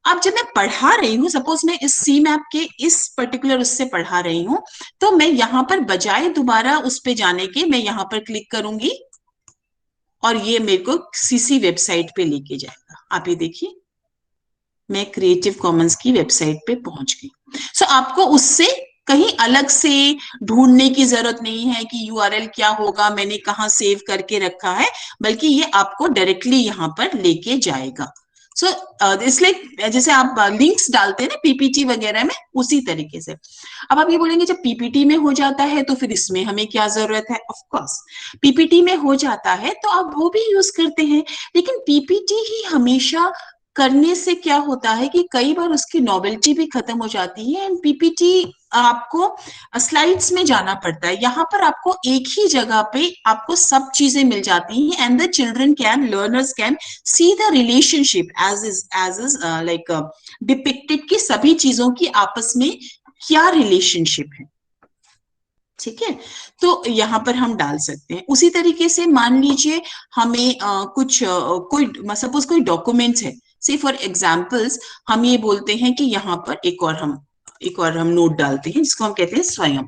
अब जब मैं पढ़ा रही हूँ, सपोज मैं इस सी मैप के इस पर्टिकुलर उससे पढ़ा रही हूँ, तो मैं यहाँ पर बजाय दोबारा उस पे जाने के मैं यहाँ पर क्लिक करूंगी और ये मेरे को सीसी वेबसाइट पे लेके जाएगा। आप ये देखिए मैं क्रिएटिव कॉमन्स की वेबसाइट पे पहुंच गई। सो आपको उससे कहीं अलग से ढूंढने की जरूरत नहीं है कि यूआरएल क्या होगा, मैंने कहाँ सेव करके रखा है, बल्कि ये आपको डायरेक्टली यहाँ पर लेके जाएगा। सो इसलिए जैसे आप लिंक्स डालते हैं ना पीपीटी वगैरह में, उसी तरीके से। अब आप ये बोलेंगे जब पीपीटी में हो जाता है तो फिर इसमें हमें क्या जरूरत है। ऑफ कोर्स पीपीटी में हो जाता है तो आप वो भी यूज करते हैं, लेकिन पीपीटी ही हमेशा करने से क्या होता है कि कई बार उसकी नॉवेल्टी भी खत्म हो जाती है एंड पीपीटी आपको स्लाइड्स में जाना पड़ता है। यहाँ पर आपको एक ही जगह पे आपको सब चीजें मिल जाती हैं and the children can, learners can see the relationship as is like depicted कि सभी चीजों की आपस में क्या रिलेशनशिप है। ठीक है, तो यहाँ पर हम डाल सकते हैं। उसी तरीके से मान लीजिए हमें कोई सपोज कोई डॉक्यूमेंट्स है, से फॉर एग्जांपल्स हम ये बोलते हैं कि यहाँ पर एक और हम नोट डालते हैं जिसको हम कहते हैं स्वयं।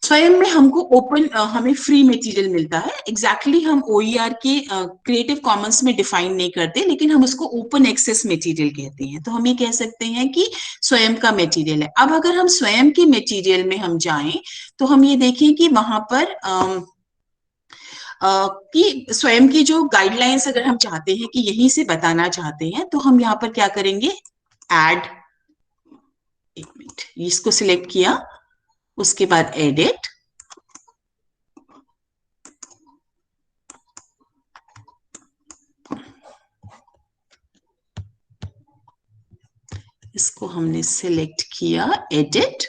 स्वयं में हमको हमें फ्री मटेरियल मिलता है। एग्जैक्टली हम ओईआर के क्रिएटिव कॉमन्स में डिफाइन नहीं करते, लेकिन हम उसको ओपन एक्सेस मटेरियल कहते हैं। तो हम ये कह सकते हैं कि स्वयं का मटेरियल है। अब अगर हम स्वयं के मटेरियल में हम जाएं तो हम ये देखें कि वहां पर कि स्वयं की जो गाइडलाइंस अगर हम चाहते हैं कि यहीं से बताना चाहते हैं तो हम यहाँ पर क्या करेंगे, ऐड, एक मिनट, इसको सिलेक्ट किया, उसके बाद एडिट, इसको हमने सिलेक्ट किया, एडिट,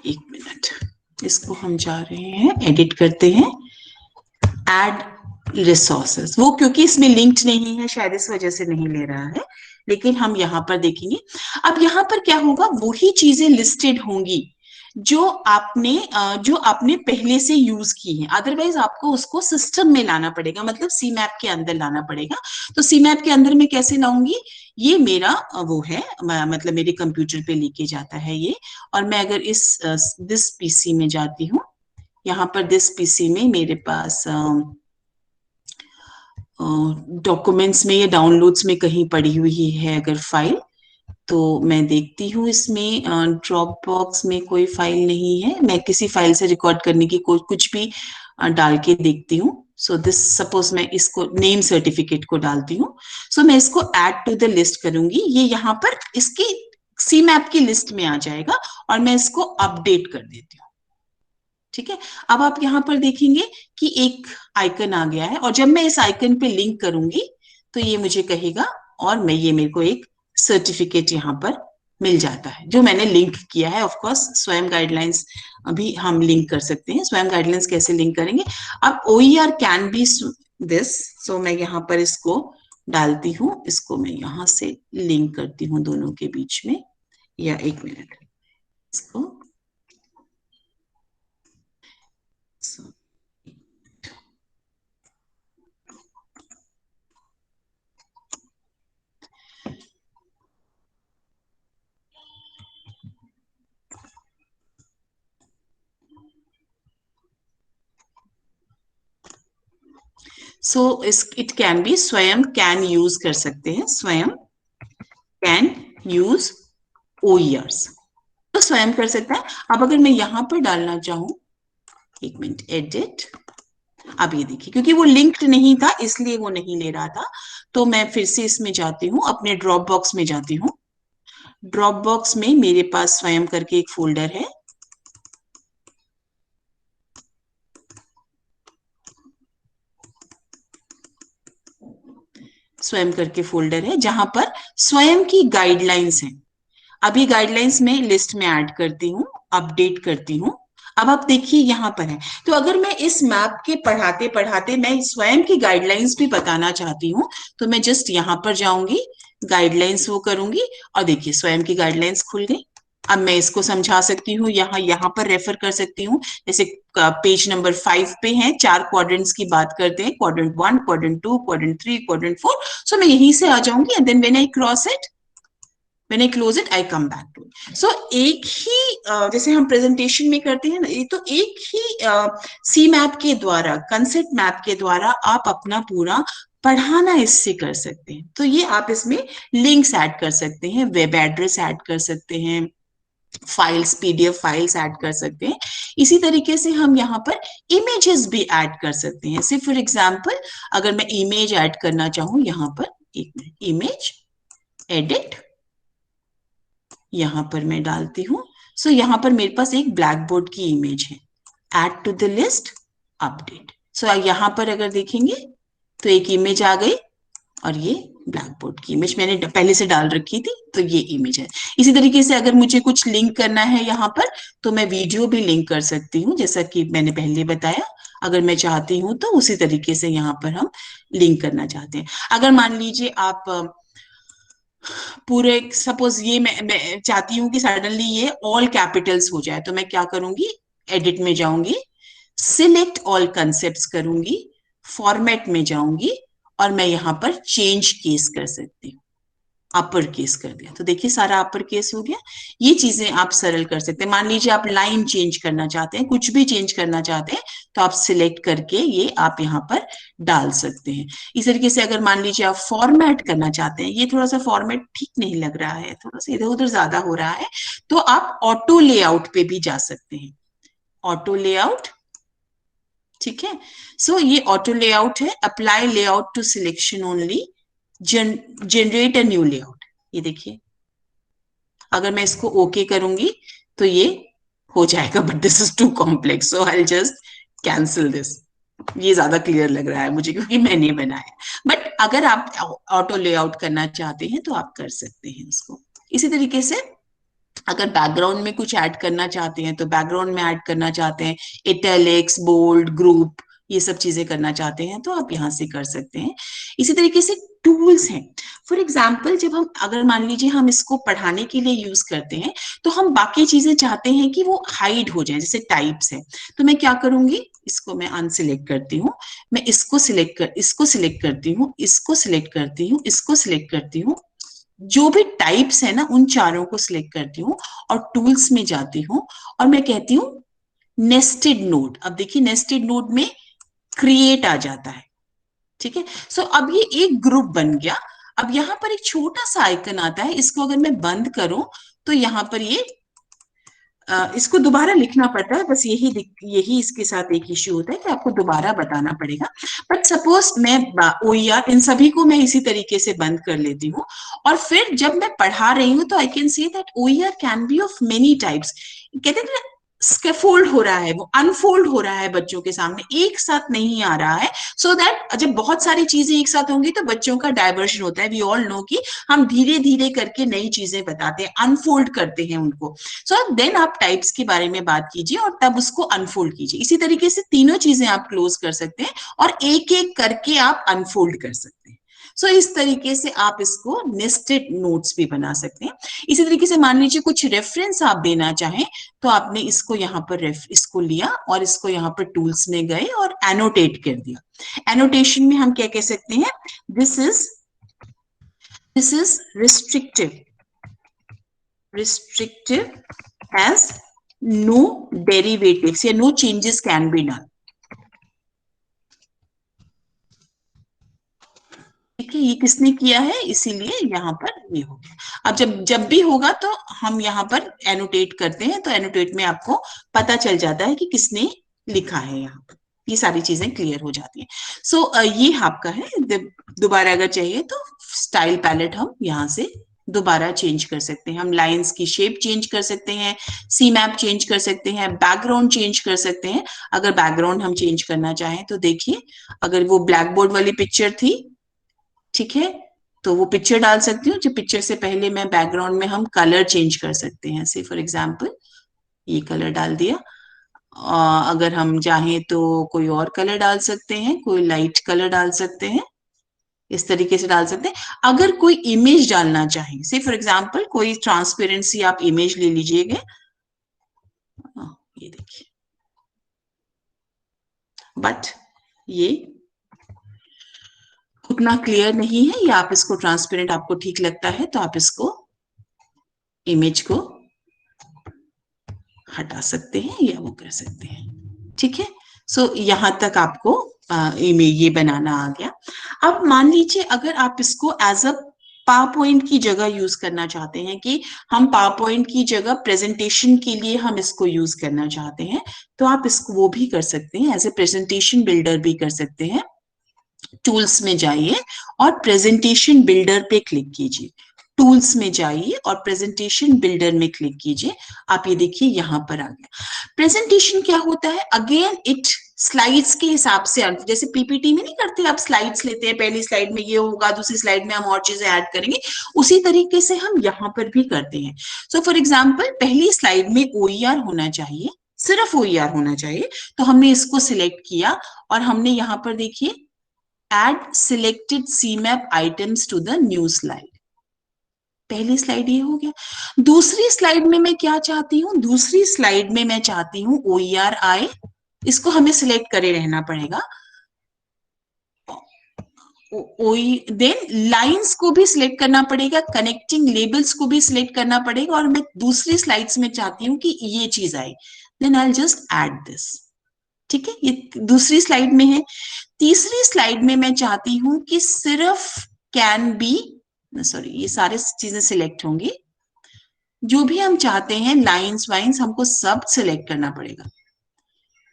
एक मिनट, इसको हम जा रहे हैं एडिट करते हैं, ऐड रिसोर्सेस। वो क्योंकि इसमें लिंक्ड नहीं है शायद इस वजह से नहीं ले रहा है, लेकिन हम यहाँ पर देखेंगे। अब यहाँ पर क्या होगा, वही चीजें लिस्टेड होंगी जो आपने पहले से यूज की है। अदरवाइज आपको उसको सिस्टम में लाना पड़ेगा, मतलब सी मैप के अंदर लाना पड़ेगा। तो सी मैप के अंदर में कैसे लाऊंगी, ये मेरा वो है, मतलब मेरे कंप्यूटर पे लेके जाता है ये। और मैं अगर दिस पीसी में जाती हूँ, यहाँ पर दिस पीसी में मेरे पास डॉक्यूमेंट्स में या डाउनलोड्स में कहीं पड़ी हुई है अगर फाइल, तो मैं देखती हूँ इसमें ड्रॉप बॉक्स में कोई फाइल नहीं है। मैं किसी फाइल से रिकॉर्ड करने की कुछ भी डाल के देखती हूँ। सो दिस सपोज मैं इसको नेम सर्टिफिकेट को डालती हूँ। सो मैं इसको ऐड टू द लिस्ट करूंगी, ये यहाँ पर इसकी सी मैप की लिस्ट में आ जाएगा और मैं इसको अपडेट कर देती हूँ। ठीक है, अब आप यहाँ पर देखेंगे कि एक आइकन आ गया है और जब मैं इस आइकन पे लिंक करूंगी तो ये मुझे कहेगा और मेरे को एक सर्टिफिकेट यहाँ पर मिल जाता है जो मैंने लिंक किया है। ऑफ कोर्स स्वयं गाइडलाइंस भी हम लिंक कर सकते हैं। स्वयं गाइडलाइंस कैसे लिंक करेंगे, अब ओईआर कैन बी दिस। सो मैं यहाँ पर इसको डालती हूँ, इसको मैं यहाँ से लिंक करती हूँ दोनों के बीच में, या एक मिनट, इसको इट कैन बी, स्वयं कैन यूज कर सकते हैं, स्वयं कैन यूज ओईआर्स, तो स्वयं कर सकता है। अब अगर मैं यहां पर डालना चाहूं, एक मिनट, एडिट, अब ये देखिए, क्योंकि वो लिंक्ड नहीं था इसलिए वो नहीं ले रहा था। तो मैं फिर से इसमें जाती हूँ, अपने ड्रॉप बॉक्स में जाती हूँ। ड्रॉप बॉक्स में मेरे पास स्वयं करके एक फोल्डर है। स्वयं करके फोल्डर है जहां पर स्वयं की गाइडलाइंस हैं। अब ये गाइडलाइंस में लिस्ट में ऐड करती हूँ, अपडेट करती हूँ। अब आप देखिए यहाँ पर है। तो अगर मैं इस मैप के पढ़ाते पढ़ाते मैं स्वयं की गाइडलाइंस भी बताना चाहती हूँ, तो मैं जस्ट यहाँ पर जाऊंगी, गाइडलाइंस वो करूंगी, और देखिए स्वयं की गाइडलाइंस खुल गई। अब मैं इसको समझा सकती हूँ, यहाँ पर रेफर कर सकती हूँ। जैसे पेज नंबर 5 पे है, 4 क्वाड्रेंट्स की बात करते हैं, quadrant 1, quadrant 2, quadrant 3, quadrant 4। So मैं यहीं से आ जाऊंगी, and then when I cross it, when I close it, I come back to it. So एक ही जैसे हम प्रेजेंटेशन में करते हैं ना, ये तो एक ही सी मैप के द्वारा, कंसेप्ट मैप के द्वारा आप अपना पूरा पढ़ाना इससे कर सकते हैं। तो ये आप इसमें लिंक्स ऐड कर सकते हैं, वेब एड्रेस ऐड कर सकते हैं, फाइल्स, पीडीएफ फाइल्स ऐड कर सकते हैं। इसी तरीके से हम यहाँ पर इमेजेस भी ऐड कर सकते हैं। से फॉर एग्जाम्पल अगर मैं इमेज ऐड करना चाहूँ, यहाँ पर एक मिनट, इमेज एडिट, यहां पर मैं डालती हूँ। सो यहाँ पर मेरे पास एक ब्लैक बोर्ड की इमेज है, add to the list, update. So यहाँ पर अगर देखेंगे तो एक इमेज आ गई, और ये ब्लैक बोर्ड की इमेज मैंने पहले से डाल रखी थी, तो ये इमेज है। इसी तरीके से अगर मुझे कुछ लिंक करना है यहाँ पर, तो मैं वीडियो भी लिंक कर सकती हूँ, जैसा कि मैंने पहले बताया। अगर मैं चाहती हूँ तो उसी तरीके से यहाँ पर हम लिंक करना चाहते हैं। अगर मान लीजिए आप पूरे, सपोज ये मैं चाहती हूँ कि सडनली ये ऑल कैपिटल्स हो जाए, तो मैं क्या करूंगी, एडिट में जाऊंगी, सिलेक्ट ऑल कंसेप्ट्स करूंगी, फॉर्मेट में जाऊंगी, और मैं यहाँ पर चेंज केस कर सकती हूँ, अपर केस कर दिया, तो देखिए सारा अपर केस हो गया। ये चीजें आप सरल कर सकते हैं। मान लीजिए आप लाइन चेंज करना चाहते हैं, कुछ भी चेंज करना चाहते हैं, तो आप सिलेक्ट करके ये आप यहाँ पर डाल सकते हैं। इस तरीके से अगर मान लीजिए आप फॉर्मेट करना चाहते हैं, ये थोड़ा सा फॉर्मेट ठीक नहीं लग रहा है, थोड़ा सा इधर उधर ज्यादा हो रहा है, तो आप ऑटो लेआउट पे भी जा सकते हैं, ऑटो लेआउट, ठीक है। सो ये ऑटो लेआउट है, apply layout to selection only, generate a new layout. ये देखिए अगर मैं इसको ओके करूंगी तो ये हो जाएगा, but this is too complex, so I just cancel this. ये ज्यादा क्लियर लग रहा है मुझे क्योंकि मैंने बनाया। बट अगर आप ऑटो लेआउट करना चाहते हैं तो आप कर सकते हैं इसको। इसी तरीके से अगर बैकग्राउंड में कुछ ऐड करना चाहते हैं, तो बैकग्राउंड में ऐड करना चाहते हैं, इटैलिक्स, बोल्ड, ग्रुप, ये सब चीजें करना चाहते हैं, तो आप यहाँ से कर सकते हैं। इसी तरीके से टूल्स हैं। फॉर एग्जाम्पल जब हम, अगर मान लीजिए हम इसको पढ़ाने के लिए यूज करते हैं, तो हम बाकी चीजें चाहते हैं कि वो हाइड हो जाए, जैसे टाइप्स है, तो मैं क्या करूंगी, इसको मैं अनसिलेक्ट करती हूँ, मैं इसको सिलेक्ट करती हूँ, इसको सिलेक्ट करती हूँ, इसको सिलेक्ट करती हूँ, जो भी टाइप्स है ना उन चारों को सिलेक्ट करती हूँ, और टूल्स में जाती हूँ, और मैं कहती हूँ नेस्टेड नोड। अब देखिए नेस्टेड नोड में क्रिएट आ जाता है, ठीक है। सो अब ये एक ग्रुप बन गया। अब यहाँ पर एक छोटा सा आइकन आता है, इसको अगर मैं बंद करूं तो यहाँ पर ये इसको दोबारा लिखना पड़ता है, बस यही इसके साथ एक इश्यू होता है कि आपको दोबारा बताना पड़ेगा। बट सपोज मैं OER इन सभी को मैं इसी तरीके से बंद कर लेती हूँ, और फिर जब मैं पढ़ा रही हूँ तो I can see that OER can be of many types. कहते हैं ना स्कैफोल्ड हो रहा है, वो अनफोल्ड हो रहा है बच्चों के सामने, एक साथ नहीं आ रहा है, सो दैट जब बहुत सारी चीजें एक साथ होंगी तो बच्चों का डायवर्शन होता है। वी ऑल नो कि हम धीरे धीरे करके नई चीजें बताते हैं, अनफोल्ड करते हैं उनको। सो देन आप टाइप्स के बारे में बात कीजिए और तब उसको अनफोल्ड कीजिए। इसी तरीके से तीनों चीजें आप क्लोज कर सकते हैं और एक एक करके आप अनफोल्ड कर सकते हैं। सो इस तरीके से आप इसको नेस्टेड नोट्स भी बना सकते हैं। इसी तरीके से मान लीजिए कुछ रेफरेंस आप देना चाहें, तो आपने इसको यहाँ पर इसको लिया और इसको यहाँ पर टूल्स में गए और एनोटेट कर दिया। एनोटेशन में हम क्या कह सकते हैं, this is restrictive as no derivatives या no changes can be done। ठीक है, ये किसने किया है, इसीलिए यहाँ पर ये हो गया। अब जब भी होगा तो हम यहाँ पर एनोटेट करते हैं, तो एनोटेट में आपको पता चल जाता है कि किसने लिखा है यहाँ पर। ये सारी चीजें क्लियर हो जाती हैं। सो ये आपका है। दोबारा अगर चाहिए तो स्टाइल पैलेट हम यहाँ से दोबारा चेंज कर सकते हैं। हम लाइंस की शेप चेंज कर सकते हैं, सी मैप चेंज कर सकते हैं, बैकग्राउंड चेंज कर सकते हैं। अगर बैकग्राउंड हम चेंज करना चाहें तो देखिए, अगर वो ब्लैक बोर्ड वाली पिक्चर थी, ठीक है, तो वो पिक्चर डाल सकती हूँ। जो पिक्चर से पहले मैं बैकग्राउंड में हम कलर चेंज कर सकते हैं। से फॉर एग्जाम्पल ये कलर डाल दिया। अगर हम चाहें तो कोई और कलर डाल सकते हैं, कोई लाइट कलर डाल सकते हैं, इस तरीके से डाल सकते हैं। अगर कोई इमेज डालना चाहें, से फॉर एग्जाम्पल कोई ट्रांसपेरेंसी आप इमेज ले लीजिएगा, ये देखिए, बट ये उतना क्लियर नहीं है, या आप इसको ट्रांसपेरेंट आपको ठीक लगता है तो आप इसको इमेज को हटा सकते हैं या वो कर सकते हैं। ठीक है, सो यहां तक आपको इमेज ये बनाना आ गया। अब मान लीजिए अगर आप इसको एज अ पावर पॉइंट की जगह यूज करना चाहते हैं, कि हम पावर पॉइंट की जगह प्रेजेंटेशन के लिए हम इसको यूज करना चाहते हैं, तो आप इसको वो भी कर सकते हैं, एज ए प्रेजेंटेशन बिल्डर भी कर सकते हैं। टूल्स में जाइए और प्रेजेंटेशन बिल्डर पे क्लिक कीजिए। टूल्स में जाइए और प्रेजेंटेशन बिल्डर में क्लिक कीजिए। आप ये देखिए यहां पर आ गया। प्रेजेंटेशन क्या होता है? अगेन इट स्लाइड्स के हिसाब से, जैसे पीपीटी में नहीं करते, आप स्लाइड्स लेते हैं, पहली स्लाइड में ये होगा, दूसरी स्लाइड में हम और चीजें ऐड करेंगे, उसी तरीके से हम यहाँ पर भी करते हैं। सो फॉर एग्जाम्पल पहली स्लाइड में ओईआर होना चाहिए, सिर्फ ओईआर होना चाहिए, तो हमने इसको सिलेक्ट किया और हमने यहाँ पर देखिए add selected CMAP items to the new slide। पहली स्लाइड ये हो गया। दूसरी स्लाइड में मैं क्या चाहती हूँ? दूसरी स्लाइड में मैं चाहती हूँ OER आए, इसको हमें सिलेक्ट करे रहना पड़ेगा। देन लाइंस को भी सिलेक्ट करना पड़ेगा, कनेक्टिंग लेबल्स को भी सिलेक्ट करना पड़ेगा, और मैं दूसरी स्लाइड्स में चाहती हूँ कि ये चीज आए। Then I just add this. ठीक है, ये दूसरी स्लाइड में है। तीसरी स्लाइड में मैं चाहती हूं कि सिर्फ कैन बी, सॉरी, ये सारे चीजें सिलेक्ट होंगी। जो भी हम चाहते हैं, लाइंस वाइंस हमको सब सिलेक्ट करना पड़ेगा।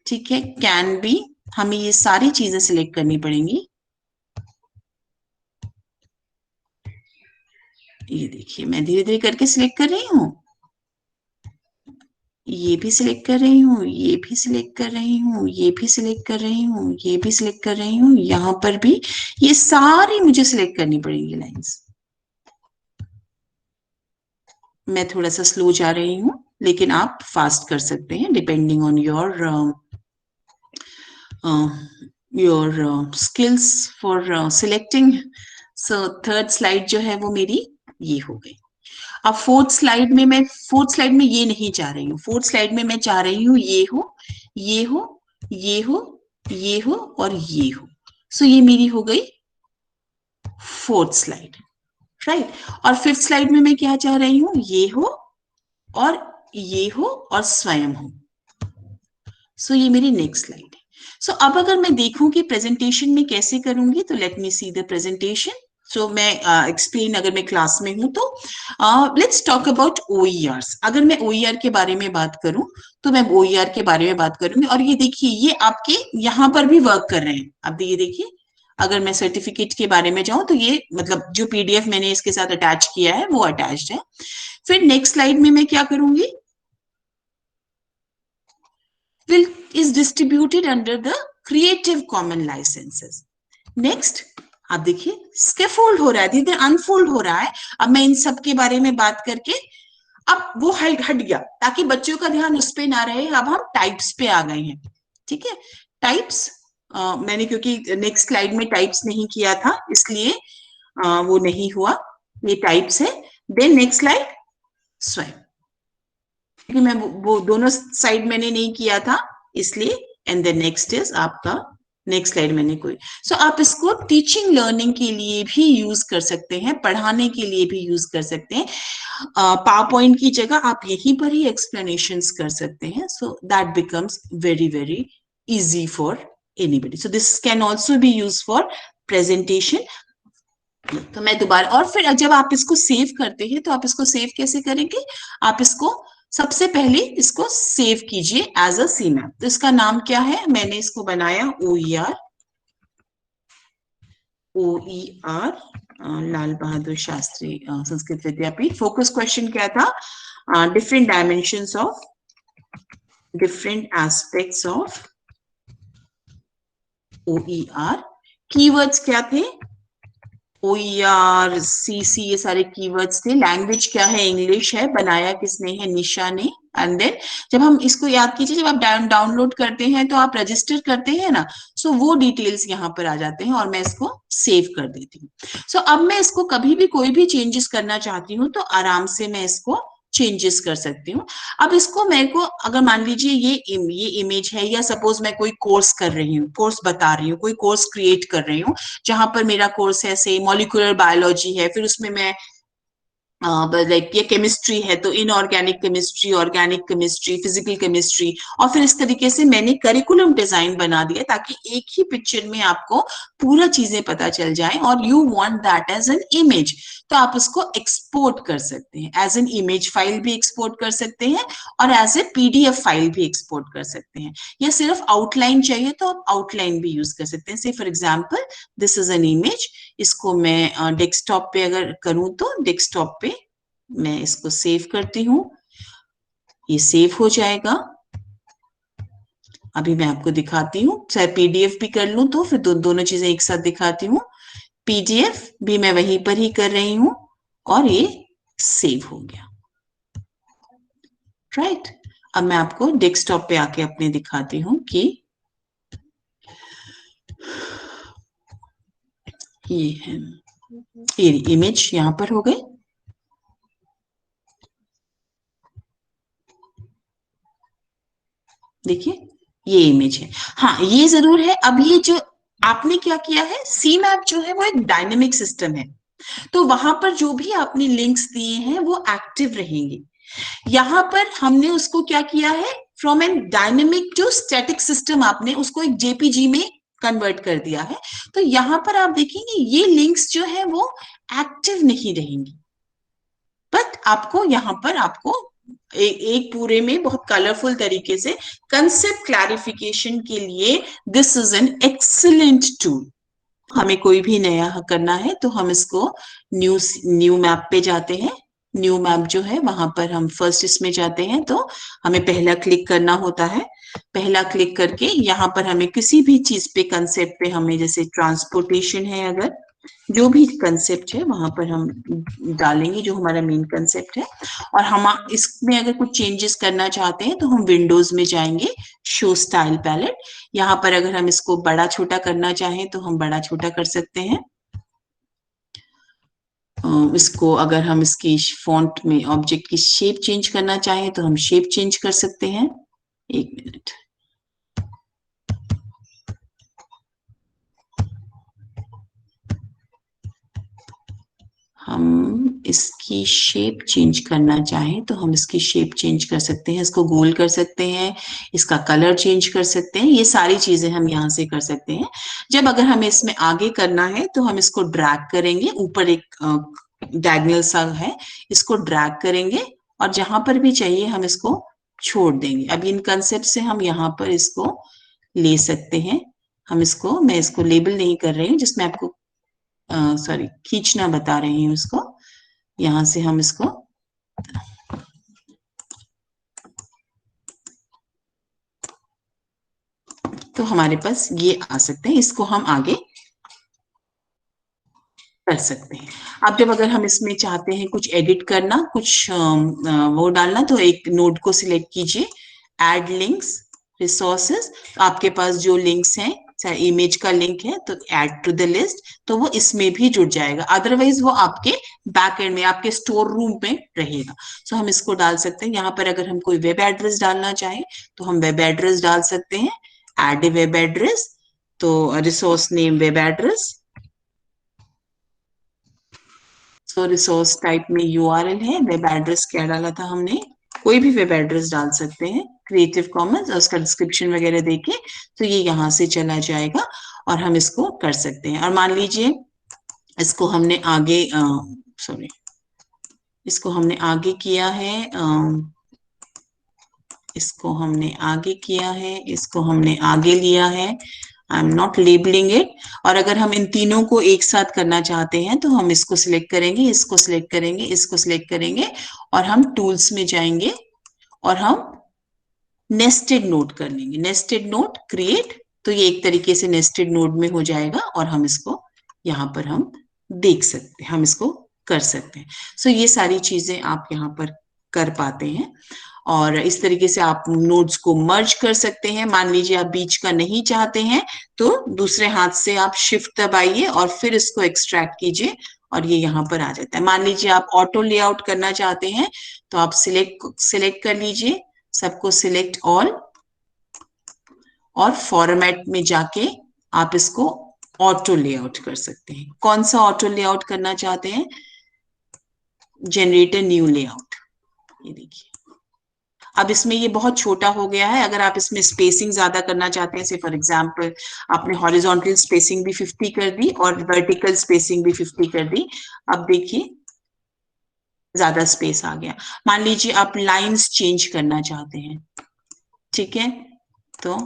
ठीक है, कैन बी, हमें ये सारी चीजें सिलेक्ट करनी पड़ेंगी। ये देखिए मैं धीरे धीरे करके सिलेक्ट कर रही हूँ, ये भी सिलेक्ट कर रही हूँ, ये भी सिलेक्ट कर रही हूँ, ये भी सिलेक्ट कर रही हूँ, ये भी सिलेक्ट कर रही हूँ, यहाँ पर भी ये सारी मुझे सिलेक्ट करनी पड़ेगी लाइंस। मैं थोड़ा सा स्लो जा रही हूँ, लेकिन आप फास्ट कर सकते हैं depending on your skills for selecting. So third slide जो है वो मेरी ये हो गई। अब फोर्थ स्लाइड में ये नहीं चाह रही हूँ। फोर्थ स्लाइड में मैं चाह रही हूँ ये हो, ये हो, ये हो, ये हो और ये हो। सो ये मेरी हो गई फोर्थ स्लाइड, राइट। और फिफ्थ स्लाइड में मैं क्या चाह रही हूँ? ये हो और ये हो और स्वयं हो। सो ये मेरी नेक्स्ट स्लाइड है। सो अब अगर मैं देखूं कि प्रेजेंटेशन में कैसे करूंगी, तो let me see the presentation. So मैं एक्सप्लेन, अगर मैं क्लास में हूं तो लेट्स टॉक अबाउट OERs। अगर मैं OER के बारे में बात करूं तो मैं OER के बारे में बात करूंगी। और ये देखिए, ये आपके यहाँ पर भी वर्क कर रहे हैं। अब ये देखिए, अगर मैं सर्टिफिकेट के बारे में जाऊं तो ये मतलब जो PDF मैंने इसके साथ अटैच किया है वो अटैच्ड है। फिर नेक्स्ट स्लाइड में मैं क्या करूंगी? is distributed under the Creative Commons licenses। Next, आप देखिए स्कैफोल्ड हो रहा है, धीरे अनफोल्ड हो रहा है। अब मैं इन सब के बारे में बात करके, अब वो हट गया ताकि बच्चों का ध्यान उस पे ना रहे। अब हम टाइप्स पे आ गए हैं। ठीक है, टाइप्स मैंने क्योंकि नेक्स्ट स्लाइड में टाइप्स नहीं किया था, इसलिए वो नहीं हुआ। ये टाइप्स है। देन नेक्स्ट स्लाइड स्वयं, क्योंकि मैं वो दोनों साइड मैंने नहीं किया था इसलिए। एंड देन नेक्स्ट इज आपका नेक्स्ट स्लाइड मैंने कोई। सो आप इसको टीचिंग लर्निंग के लिए भी यूज कर सकते हैं, पढ़ाने के लिए भी यूज कर सकते हैं। पावर पॉइंट की जगह आप यहीं पर ही एक्सप्लेनेशंस कर सकते हैं। So that becomes very very easy for anybody. So this can also be use for presentation. तो मैं दोबारा, और फिर जब आप इसको सेव करते हैं तो आप इसको सेव कैसे करेंगे? आप इसको सबसे पहले इसको सेव कीजिए एज अ सीमैप। तो इसका नाम क्या है, मैंने इसको बनाया OER लाल बहादुर शास्त्री संस्कृत विद्यापीठ। फोकस क्वेश्चन क्या था, different dimensions of different aspects of OER। Keywords क्या थे, OER, CC, ये सारे कीवर्ड्स थे। लैंग्वेज क्या है, इंग्लिश है। बनाया किसने है, निशा ने। एंड देन जब हम इसको याद कीजिए, जब आप डाउनलोड करते हैं तो आप रजिस्टर करते हैं ना, सो वो डिटेल्स यहाँ पर आ जाते हैं और मैं इसको सेव कर देती हूँ। सो अब मैं इसको कभी भी कोई भी चेंजेस करना चाहती हूँ तो आराम से मैं इसको चेंजेस कर सकती हूँ। अब इसको मेरे को, अगर मान लीजिए ये इमेज है, या सपोज मैं कोई कोर्स कर रही हूँ, कोर्स बता रही हूँ, कोई कोर्स क्रिएट कर रही हूँ, जहां पर मेरा कोर्स है से मॉलिक्यूलर बायोलॉजी है, फिर उसमें मैं लाइक ये केमिस्ट्री है तो inorganic chemistry, organic chemistry, physical chemistry, और फिर इस तरीके से मैंने करिकुलम डिजाइन बना दिया ताकि एक ही पिक्चर में आपको पूरा चीजें पता चल जाए, और you want that as an image, तो आप उसको एक्सपोर्ट कर सकते हैं, एज एन इमेज फाइल भी एक्सपोर्ट कर सकते हैं और एज ए PDF फाइल भी एक्सपोर्ट कर सकते हैं, या सिर्फ आउटलाइन चाहिए तो आप आउटलाइन भी यूज कर सकते हैं। से for example this is an image, इसको मैं डेस्कटॉप पे अगर करूं तो डेस्कटॉप पे मैं इसको सेव करती हूँ, ये सेव हो जाएगा। अभी मैं आपको दिखाती हूँ, चाहे PDF भी कर लूं तो फिर दोनों चीजें एक साथ दिखाती हूँ। PDF भी मैं वहीं पर ही कर रही हूँ और ये सेव हो गया, राइट। अब मैं आपको डेस्कटॉप पे आके अपने दिखाती हूँ कि ये है, ये इमेज यहाँ पर हो गई। देखिए ये इमेज है, हाँ ये जरूर है। अब ये जो आपने क्या किया है, CMAP जो है वो एक डायनेमिक सिस्टम है, तो वहां पर जो भी आपने लिंक्स दिए हैं वो एक्टिव रहेंगे। यहाँ पर हमने उसको क्या किया है, from an dynamic to static system, आपने उसको एक JPG में कन्वर्ट कर दिया है। तो यहाँ पर आप देखेंगे ये लिंक्स जो है वो एक्टिव नहीं रहेंगी, बट आपको यहाँ पर आपको एक पूरे में बहुत कलरफुल तरीके से कंसेप्ट क्लैरिफिकेशन के लिए this is an excellent tool. हमें कोई भी नया करना है तो हम इसको न्यू मैप पे जाते हैं। न्यू मैप जो है वहां पर हम फर्स्ट इसमें जाते हैं, तो हमें पहला क्लिक करना होता है। पहला क्लिक करके यहाँ पर हमें किसी भी चीज पे, कंसेप्ट पे, हमें जैसे ट्रांसपोर्टेशन है, अगर जो भी कंसेप्ट है वहां पर हम डालेंगे जो हमारा मेन कंसेप्ट है। और हम इसमें अगर कुछ चेंजेस करना चाहते हैं तो हम विंडोज में जाएंगे, शो स्टाइल पैलेट। यहाँ पर अगर हम इसको बड़ा छोटा करना चाहें तो हम बड़ा छोटा कर सकते हैं। इसको अगर हम इसकी फॉन्ट में ऑब्जेक्ट की शेप चेंज करना चाहें तो हम शेप चेंज कर सकते हैं। एक मिनट, हम इसकी शेप चेंज करना चाहें तो हम इसकी शेप चेंज कर सकते हैं, इसको गोल कर सकते हैं, इसका कलर चेंज कर सकते हैं, ये सारी चीजें हम यहाँ से कर सकते हैं। जब अगर हमें इसमें आगे करना है तो हम इसको ड्रैग करेंगे, ऊपर एक डायगोनल सा है, इसको ड्रैग करेंगे और जहां पर भी चाहिए हम इसको छोड़ देंगे। अब इन कंसेप्ट से हम यहाँ पर इसको ले सकते हैं। हम इसको, मैं इसको लेबल नहीं कर रही हूँ, जिसमें आपको सॉरी खींचना बता रही हूँ इसको। यहां से हम इसको तो हमारे पास ये आ सकते हैं, इसको हम आगे कर सकते हैं। अब जब अगर हम इसमें चाहते हैं कुछ एडिट करना, कुछ वो डालना, तो एक नोड को सिलेक्ट कीजिए, ऐड लिंक्स रिसोर्सेज। आपके पास जो लिंक्स हैं, चाहे इमेज का लिंक है तो ऐड टू द लिस्ट, तो वो इसमें भी जुड़ जाएगा। अदरवाइज वो आपके बैक एंड में, आपके स्टोर रूम में रहेगा। सो हम इसको डाल सकते हैं। यहाँ पर अगर हम कोई वेब एड्रेस डालना चाहें तो हम वेब एड्रेस डाल सकते हैं, ऐड ए वेब एड्रेस, तो रिसोर्स नेम वेब एड्रेस। सो रिसोर्स टाइप में URL है, वेब एड्रेस क्या डाला था हमने, कोई भी वेब एड्रेस डाल सकते हैं, क्रिएटिव कॉमन्स, और उसका डिस्क्रिप्शन वगैरह देके तो ये यहाँ से चला जाएगा और हम इसको कर सकते हैं। और मान लीजिए इसको हमने आगे सॉरी इसको हमने आगे किया है, इसको हमने आगे किया है, इसको हमने आगे लिया है, I am not labelling it. और अगर हम इन तीनों को एक साथ करना चाहते हैं तो हम इसको सिलेक्ट करेंगे, इसको सिलेक्ट करेंगे, इसको सिलेक्ट करेंगे और हम टूल्स में जाएंगे और हम नेस्टेड नोड कर लेंगे, नेस्टेड नोड क्रिएट। तो ये एक तरीके से नेस्टेड नोड में हो जाएगा और हम इसको यहाँ पर हम देख सकते हैं, हम इसको कर सकते हैं। सो ये सारी चीजें आप यहाँ पर कर पाते हैं और इस तरीके से आप नोड्स को मर्ज कर सकते हैं। मान लीजिए आप बीच का नहीं चाहते हैं तो दूसरे हाथ से आप शिफ्ट दबाइए और फिर इसको एक्सट्रैक्ट कीजिए और ये यहाँ पर आ जाता है। मान लीजिए आप ऑटो लेआउट करना चाहते हैं तो आप सिलेक्ट कर लीजिए, सबको सिलेक्ट ऑल और फॉर्मेट में जाके आप इसको ऑटो लेआउट कर सकते हैं। कौन सा ऑटो लेआउट करना चाहते हैं? Generator new layout. ये देखिए अब इसमें ये बहुत छोटा हो गया है। अगर आप इसमें स्पेसिंग ज्यादा करना चाहते हैं, से फॉर एग्जांपल आपने हॉरिजॉन्टल स्पेसिंग भी 50 कर दी और वर्टिकल स्पेसिंग भी 50 कर दी, अब देखिए ज्यादा स्पेस आ गया। मान लीजिए आप लाइंस चेंज करना चाहते हैं, ठीक है, तो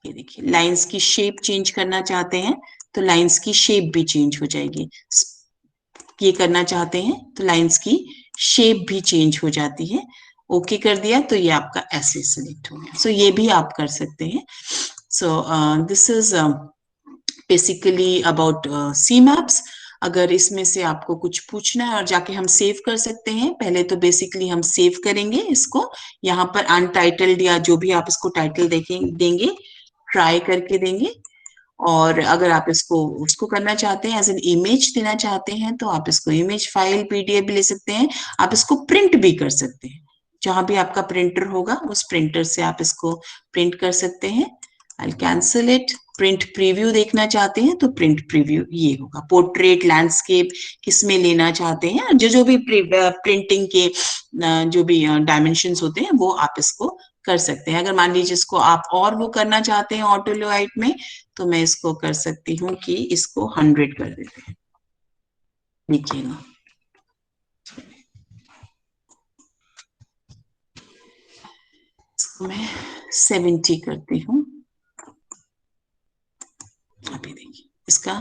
ये देखिए लाइंस की शेप चेंज करना चाहते हैं तो लाइंस की शेप भी चेंज हो जाएगी। ये करना चाहते हैं तो लाइंस की शेप भी चेंज हो जाती है। ओके कर दिया तो ये आपका ऐसे सिलेक्ट हो गया। सो ये भी आप कर सकते हैं। So this is basically about C maps. अगर इसमें से आपको कुछ पूछना है और जाके हम सेव कर सकते हैं। पहले तो बेसिकली हम सेव करेंगे इसको, यहाँ पर अनटाइटल्ड या जो भी आप इसको टाइटल देंगे, ट्राई करके देंगे। और अगर आप इसको उसको करना चाहते हैं, एज एन इमेज देना चाहते हैं, तो आप इसको इमेज फाइल पीडीएफ भी ले सकते हैं। आप इसको प्रिंट भी कर सकते हैं, जहां भी आपका प्रिंटर होगा उस प्रिंटर से आप इसको प्रिंट कर सकते हैं। I cancel it. Print preview देखना चाहते हैं तो प्रिंट प्रीव्यू ये होगा। पोर्ट्रेट, लैंडस्केप किसमें लेना चाहते हैं, जो भी प्रिंटिंग के जो भी डायमेंशंस होते हैं वो आप इसको कर सकते हैं। अगर मान लीजिए इसको आप और वो करना चाहते हैं ऑटो लेआउट में, तो मैं इसको कर सकती हूँ कि इसको 100 कर देते हैं। देखिएगा इसको मैं 70 करती हूँ। अभी देखिए इसका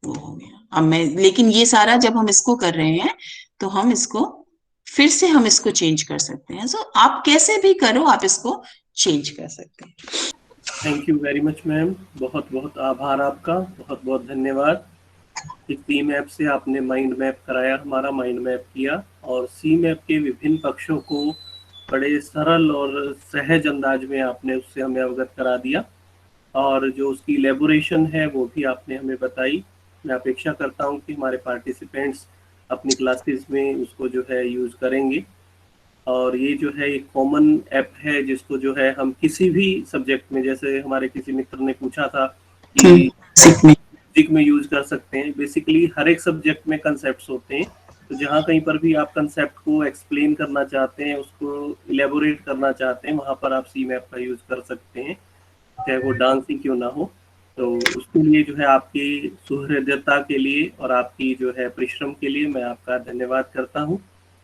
वो हो गया। अब मैं, लेकिन ये सारा जब हम इसको कर रहे हैं तो हम इसको फिर से हम इसको चेंज कर सकते हैं। सो आप कैसे भी करो, आप इसको चेंज कर सकते हैं। Thank you very much ma'am, बहुत बहुत आभार आपका, बहुत बहुत धन्यवाद। इस सी मैप से आपने माइंड मैप कराया, हमारा माइंड मैप किया और सी मैप के विभिन्न पक्षों को बड़े सरल और सहज अंदाज में आपने उससे हमें अवगत करा दिया और जो उसकी इलेबोरेशन है वो भी आपने हमें बताई। मैं अपेक्षा करता हूँ कि हमारे पार्टिसिपेंट्स अपनी क्लासेस में उसको जो है यूज़ करेंगे। और ये जो है एक कॉमन ऐप है जिसको जो है हम किसी भी सब्जेक्ट में, जैसे हमारे किसी मित्र ने पूछा था कि म्यूजिक में यूज कर सकते हैं। बेसिकली हर एक सब्जेक्ट में कंसेप्ट्स होते हैं, तो जहाँ कहीं पर भी आप कंसेप्ट को एक्सप्लेन करना चाहते हैं, उसको इलेबोरेट करना चाहते हैं, वहाँ पर आप सी मैप का यूज कर सकते हैं, चाहे वो डांसिंग क्यों ना हो। तो उसके लिए जो है आपकी सुहृदयता के लिए और आपकी जो है परिश्रम के लिए मैं आपका धन्यवाद करता हूँ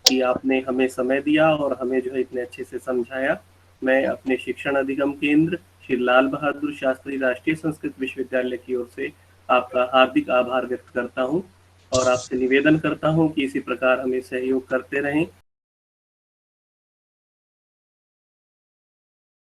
कि आपने हमें समय दिया और हमें जो है इतने अच्छे से समझाया। मैं अपने शिक्षण अधिगम केंद्र श्री लाल बहादुर शास्त्री राष्ट्रीय संस्कृत विश्वविद्यालय की ओर से आपका हार्दिक आभार व्यक्त करता हूँ और आपसे निवेदन करता हूँ कि इसी प्रकार हमें सहयोग करते रहें।